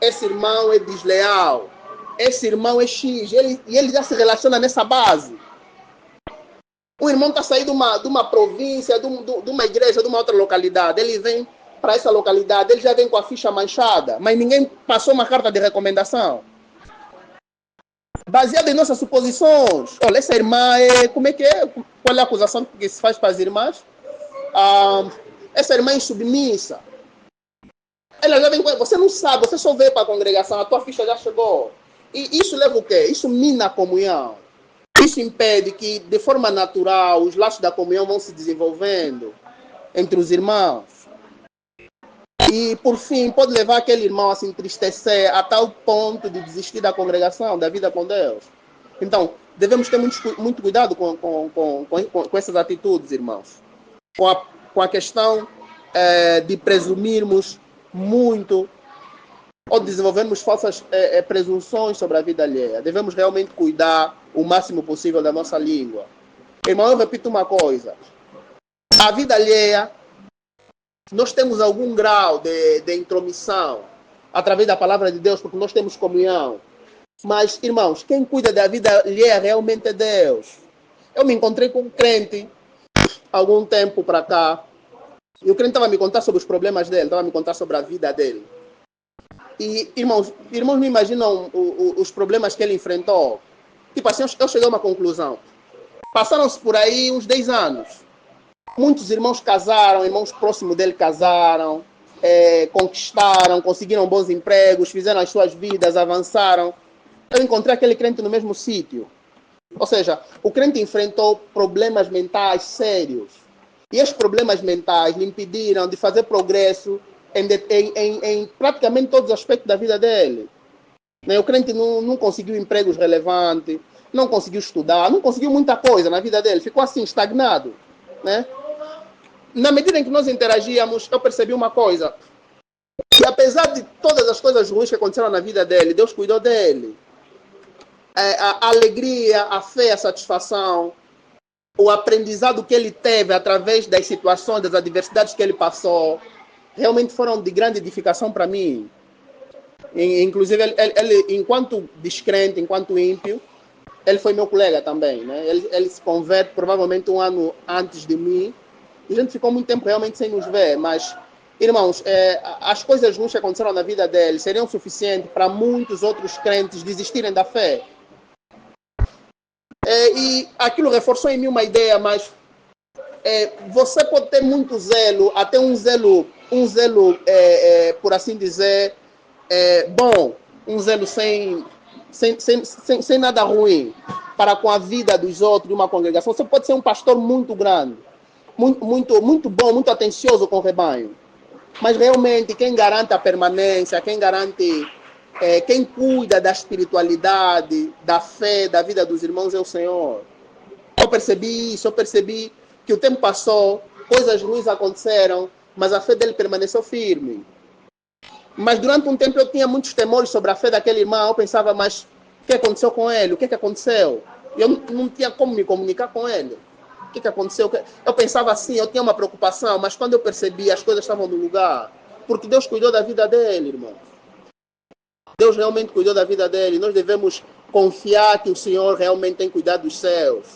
esse irmão é desleal, esse irmão é X, e ele já se relaciona nessa base. O irmão está saindo de uma província, de uma igreja, de uma outra localidade. Ele vem para essa localidade, ele já vem com a ficha manchada, mas ninguém passou uma carta de recomendação. Baseado em nossas suposições. Olha, essa irmã como é que é? Qual é a acusação que se faz para as irmãs? Essa irmã é insubmissa. Ela já vem com... Você não sabe, você só veio para a congregação, a tua ficha já chegou. E isso leva o quê? Isso mina a comunhão. Isso impede que, de forma natural, os laços da comunhão vão se desenvolvendo entre os irmãos. E, por fim, pode levar aquele irmão a se entristecer a tal ponto de desistir da congregação, da vida com Deus. Então, devemos ter muito cuidado com essas atitudes, irmãos. Com a questão de presumirmos muito ou desenvolvermos falsas presunções sobre a vida alheia. Devemos realmente cuidar o máximo possível da nossa língua. Irmão, eu repito uma coisa. A vida alheia, nós temos algum grau de intromissão através da palavra de Deus, porque nós temos comunhão. Mas, irmãos, quem cuida da vida alheia realmente é Deus. Eu me encontrei com um crente algum tempo para cá, e o crente estava a me contar sobre os problemas dele, estava a me contar sobre a vida dele. E, irmãos não imaginam os problemas que ele enfrentou. Tipo assim, eu cheguei a uma conclusão. Passaram-se por aí uns 10 anos. Muitos irmãos casaram, irmãos próximos dele casaram, conquistaram, conseguiram bons empregos, fizeram as suas vidas, avançaram. Eu encontrei aquele crente no mesmo sítio. Ou seja, o crente enfrentou problemas mentais sérios. E esses problemas mentais lhe impediram de fazer progresso em praticamente todos os aspectos da vida dele. O crente não conseguiu empregos relevantes, não conseguiu estudar, não conseguiu muita coisa na vida dele, ficou assim, estagnado. Né? Na medida em que nós interagíamos, eu percebi uma coisa, que apesar de todas as coisas ruins que aconteceram na vida dele, Deus cuidou dele. A alegria, a fé, a satisfação, o aprendizado que ele teve através das situações, das adversidades que ele passou, realmente foram de grande edificação para mim. Inclusive, ele, enquanto descrente, enquanto ímpio, ele foi meu colega também. Né? Ele se converte provavelmente um ano antes de mim. E a gente ficou muito tempo realmente sem nos ver. Mas, irmãos, as coisas ruins que aconteceram na vida dele seriam suficientes para muitos outros crentes desistirem da fé. E aquilo reforçou em mim uma ideia, mas você pode ter muito zelo, até um zelo por assim dizer, bom, um zelo sem nada ruim para com a vida dos outros de uma congregação. Você pode ser um pastor muito grande, muito bom, muito atencioso com o rebanho, mas realmente quem garante a permanência, quem cuida da espiritualidade, da fé, da vida dos irmãos é o Senhor. Eu percebi isso, eu percebi que o tempo passou, coisas ruins aconteceram, mas a fé dele permaneceu firme. Mas durante um tempo eu tinha muitos temores sobre a fé daquele irmão. Eu pensava, mas o que aconteceu com ele? O que aconteceu? Eu não tinha como me comunicar com ele. O que aconteceu? Eu pensava assim, eu tinha uma preocupação, mas quando eu percebi, as coisas estavam no lugar. Porque Deus cuidou da vida dele, irmão. Deus realmente cuidou da vida dele. Nós devemos confiar que o Senhor realmente tem cuidado dos céus.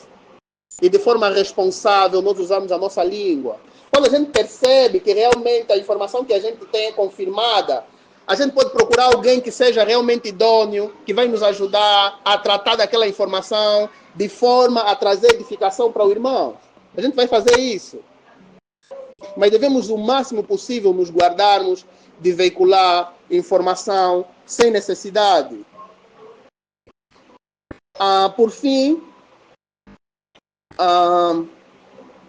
E de forma responsável nós usamos a nossa língua. Quando a gente percebe que realmente a informação que a gente tem é confirmada, a gente pode procurar alguém que seja realmente idôneo, que vai nos ajudar a tratar daquela informação de forma a trazer edificação para o irmão. A gente vai fazer isso. Mas devemos o máximo possível nos guardarmos de veicular informação sem necessidade. Por fim,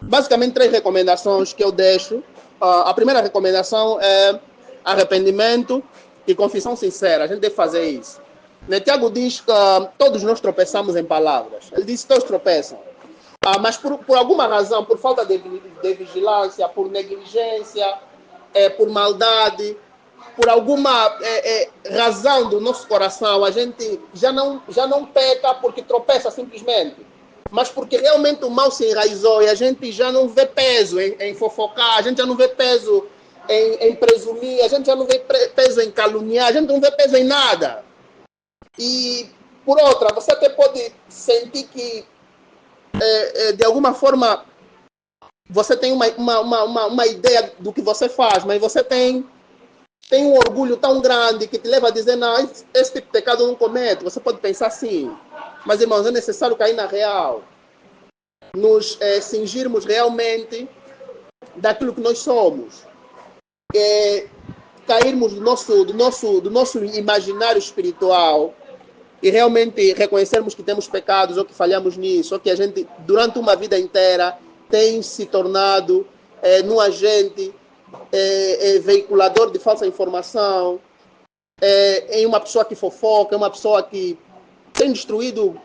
basicamente 3 recomendações que eu deixo. A primeira recomendação é arrependimento e confissão sincera. A gente deve fazer isso. Tiago diz que todos nós tropeçamos em palavras. Ele diz que todos tropeçam. Mas por alguma razão, por falta de vigilância, por negligência, por maldade, por alguma razão do nosso coração, a gente já não peca porque tropeça simplesmente. Mas porque realmente o mal se enraizou e a gente já não vê peso em fofocar, a gente já não vê peso em presumir, a gente já não vê peso em caluniar, a gente não vê peso em nada. E, por outra, você até pode sentir que, de alguma forma, você tem uma ideia do que você faz, mas você tem um orgulho tão grande que te leva a dizer, não, esse tipo de pecado eu não cometo. Você pode pensar assim. Mas, irmãos, é necessário cair na real. Nos cingirmos realmente daquilo que nós somos. Cairmos do nosso imaginário espiritual e realmente reconhecermos que temos pecados ou que falhamos nisso, ou que a gente, durante uma vida inteira, tem se tornado num agente veiculador de falsa informação, em uma pessoa que fofoca, uma pessoa que tem destruído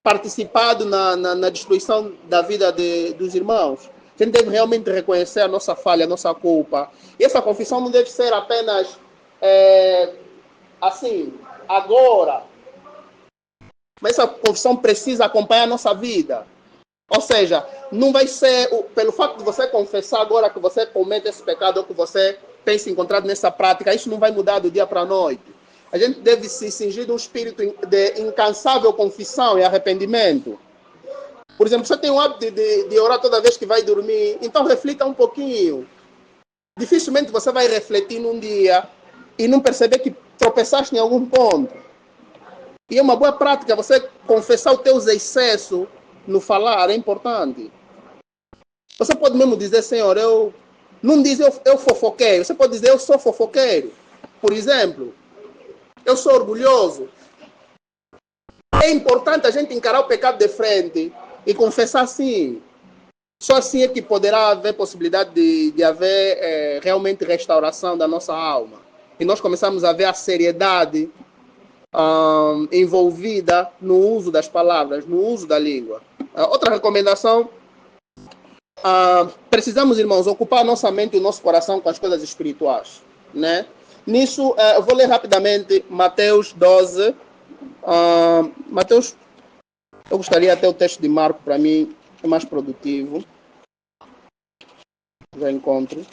participado na destruição da vida dos irmãos. A gente deve realmente reconhecer a nossa falha, a nossa culpa. E essa confissão não deve ser apenas assim, agora. Mas essa confissão precisa acompanhar a nossa vida. Ou seja, não vai ser pelo fato de você confessar agora que você comete esse pecado ou que você tem se encontrado nessa prática, isso não vai mudar do dia para a noite. A gente deve se cingir de um espírito de incansável confissão e arrependimento. Por exemplo, você tem o hábito de orar toda vez que vai dormir, então reflita um pouquinho. Dificilmente você vai refletir num dia e não perceber que tropeçaste em algum ponto. E é uma boa prática você confessar os teus excessos no falar, é importante. Você pode mesmo dizer, Senhor, não diz eu fofoqueiro, você pode dizer eu sou fofoqueiro. Por exemplo, eu sou orgulhoso. É importante a gente encarar o pecado de frente e confessar assim. Só assim é que poderá haver possibilidade de haver realmente restauração da nossa alma. E nós começamos a ver a seriedade envolvida no uso das palavras, no uso da língua. Outra recomendação, precisamos, irmãos, ocupar nossa mente e o nosso coração com as coisas espirituais, né? Nisso, eu vou ler rapidamente Mateus 12. Mateus, eu gostaria até o texto de Marco, para mim, é mais produtivo. Já encontro.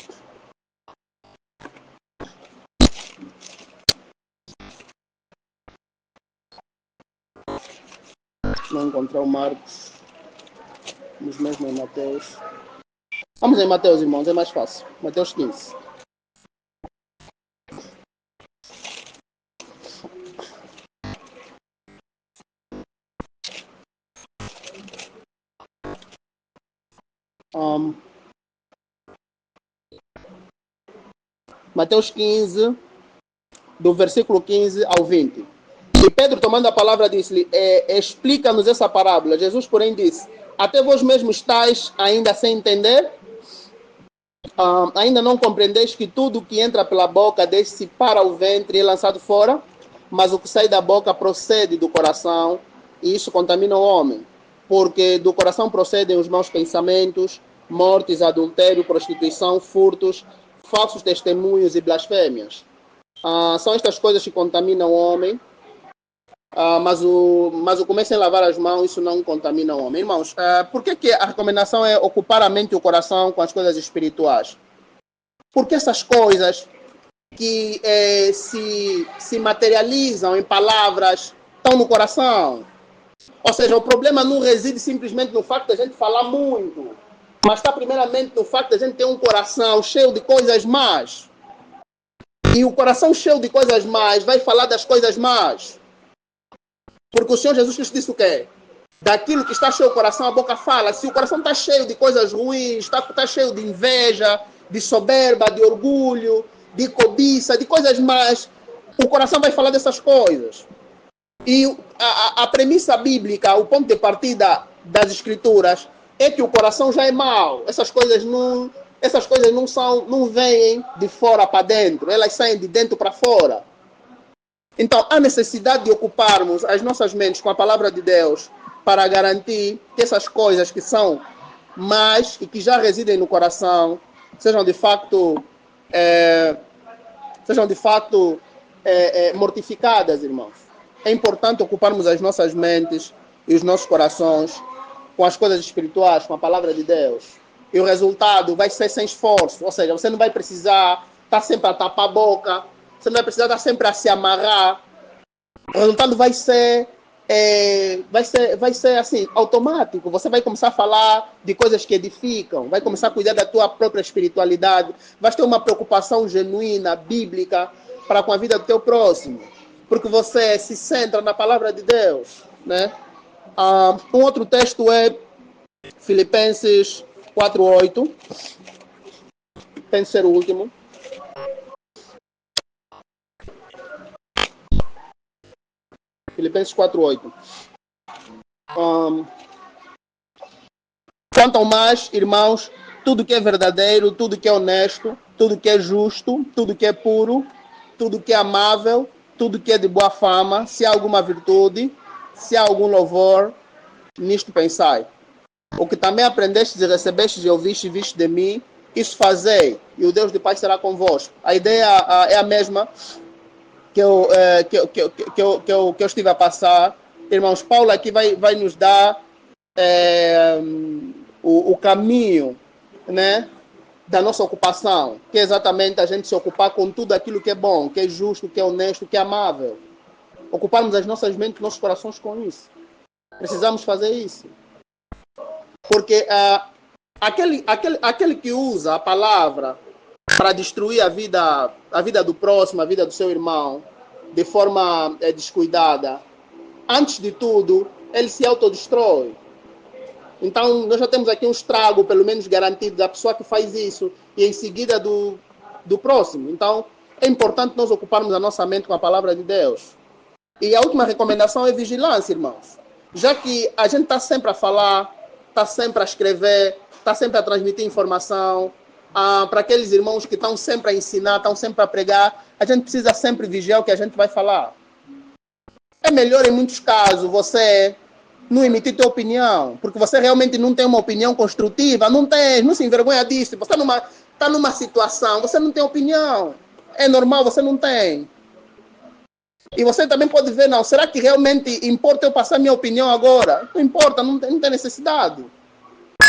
Não encontrei o Marcos. Vamos mesmo em Mateus. Vamos em Mateus, irmãos, é mais fácil. Mateus 15. Mateus 15, do versículo 15 ao 20. E Pedro, tomando a palavra, disse-lhe, explica-nos essa parábola. Jesus, porém, disse, até vós mesmos estáis ainda sem entender? Ainda não compreendeis que tudo que entra pela boca desce para o ventre e é lançado fora? Mas o que sai da boca procede do coração, e isso contamina o homem. Porque do coração procedem os maus pensamentos, mortes, adultério, prostituição, furtos, falsos testemunhos e blasfêmias. São estas coisas que contaminam o homem, mas o comer sem lavar as mãos, isso não contamina o homem. Irmãos, por que a recomendação é ocupar a mente e o coração com as coisas espirituais? Porque essas coisas que se materializam em palavras estão no coração. Ou seja, o problema não reside simplesmente no fato de a gente falar muito, mas está primeiramente no fato de a gente ter um coração cheio de coisas más. E o coração cheio de coisas más vai falar das coisas más. Porque o Senhor Jesus Cristo disse o quê? Daquilo que está cheio o coração, a boca fala. Se o coração está cheio de coisas ruins, está cheio de inveja, de soberba, de orgulho, de cobiça, de coisas más, o coração vai falar dessas coisas. E a premissa bíblica, o ponto de partida das escrituras, é que o coração já é mau. Essas coisas não vêm de fora para dentro, elas saem de dentro para fora. Então, há necessidade de ocuparmos as nossas mentes com a palavra de Deus para garantir que essas coisas que são más e que já residem no coração sejam de fato mortificadas, irmãos. É importante ocuparmos as nossas mentes e os nossos corações com as coisas espirituais, com a palavra de Deus. E o resultado vai ser sem esforço. Ou seja, você não vai precisar estar sempre a tapar a boca, você não vai precisar estar sempre a se amarrar. O resultado vai ser assim, automático. Você vai começar a falar de coisas que edificam, vai começar a cuidar da tua própria espiritualidade, vai ter uma preocupação genuína, bíblica, para com a vida do teu próximo. Porque você se centra na palavra de Deus, né? Um outro texto é Filipenses 4:8. Tem que ser o último. Filipenses 4:8. Quanto ao mais, irmãos, tudo que é verdadeiro, tudo que é honesto, tudo que é justo, tudo que é puro, tudo que é amável, tudo que é de boa fama, se há alguma virtude, se há algum louvor, nisto pensai. O que também aprendestes e recebestes e ouvistes e vistes de mim, isso fazei, e o Deus de paz será convosco. A ideia é a mesma que eu estive a passar. Irmãos, Paulo aqui vai nos dar o caminho, né, da nossa ocupação, que é exatamente a gente se ocupar com tudo aquilo que é bom, que é justo, que é honesto, que é amável. Ocuparmos as nossas mentes, nossos corações com isso. Precisamos fazer isso. Porque aquele que usa a palavra para destruir a vida do próximo, a vida do seu irmão, de forma descuidada, antes de tudo, ele se autodestrói. Então, nós já temos aqui um estrago, pelo menos garantido, da pessoa que faz isso e em seguida do próximo. Então, é importante nós ocuparmos a nossa mente com a palavra de Deus. E a última recomendação é vigilância, irmãos. Já que a gente está sempre a falar, está sempre a escrever, está sempre a transmitir informação, para aqueles irmãos que estão sempre a ensinar, estão sempre a pregar, a gente precisa sempre vigiar o que a gente vai falar. É melhor, em muitos casos, você não emitir tua opinião, porque você realmente não tem uma opinião construtiva, não se envergonha disso. Você está numa situação, você não tem opinião. É normal, você não tem. E você também pode ver, não, será que realmente importa eu passar minha opinião agora? Não importa, não tem necessidade.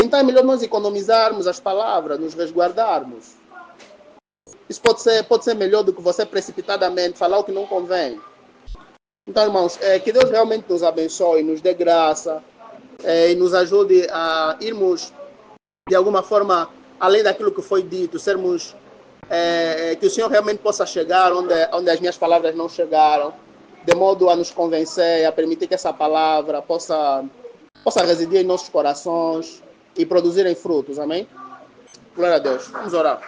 Então é melhor nós economizarmos as palavras, nos resguardarmos. Isso pode ser melhor do que você precipitadamente falar o que não convém. Então, irmãos, que Deus realmente nos abençoe, nos dê graça e nos ajude a irmos, de alguma forma, além daquilo que foi dito, sermos, que o Senhor realmente possa chegar onde as minhas palavras não chegaram, de modo a nos convencer, a permitir que essa palavra possa residir em nossos corações e produzirem frutos. Amém? Glória a Deus. Vamos orar.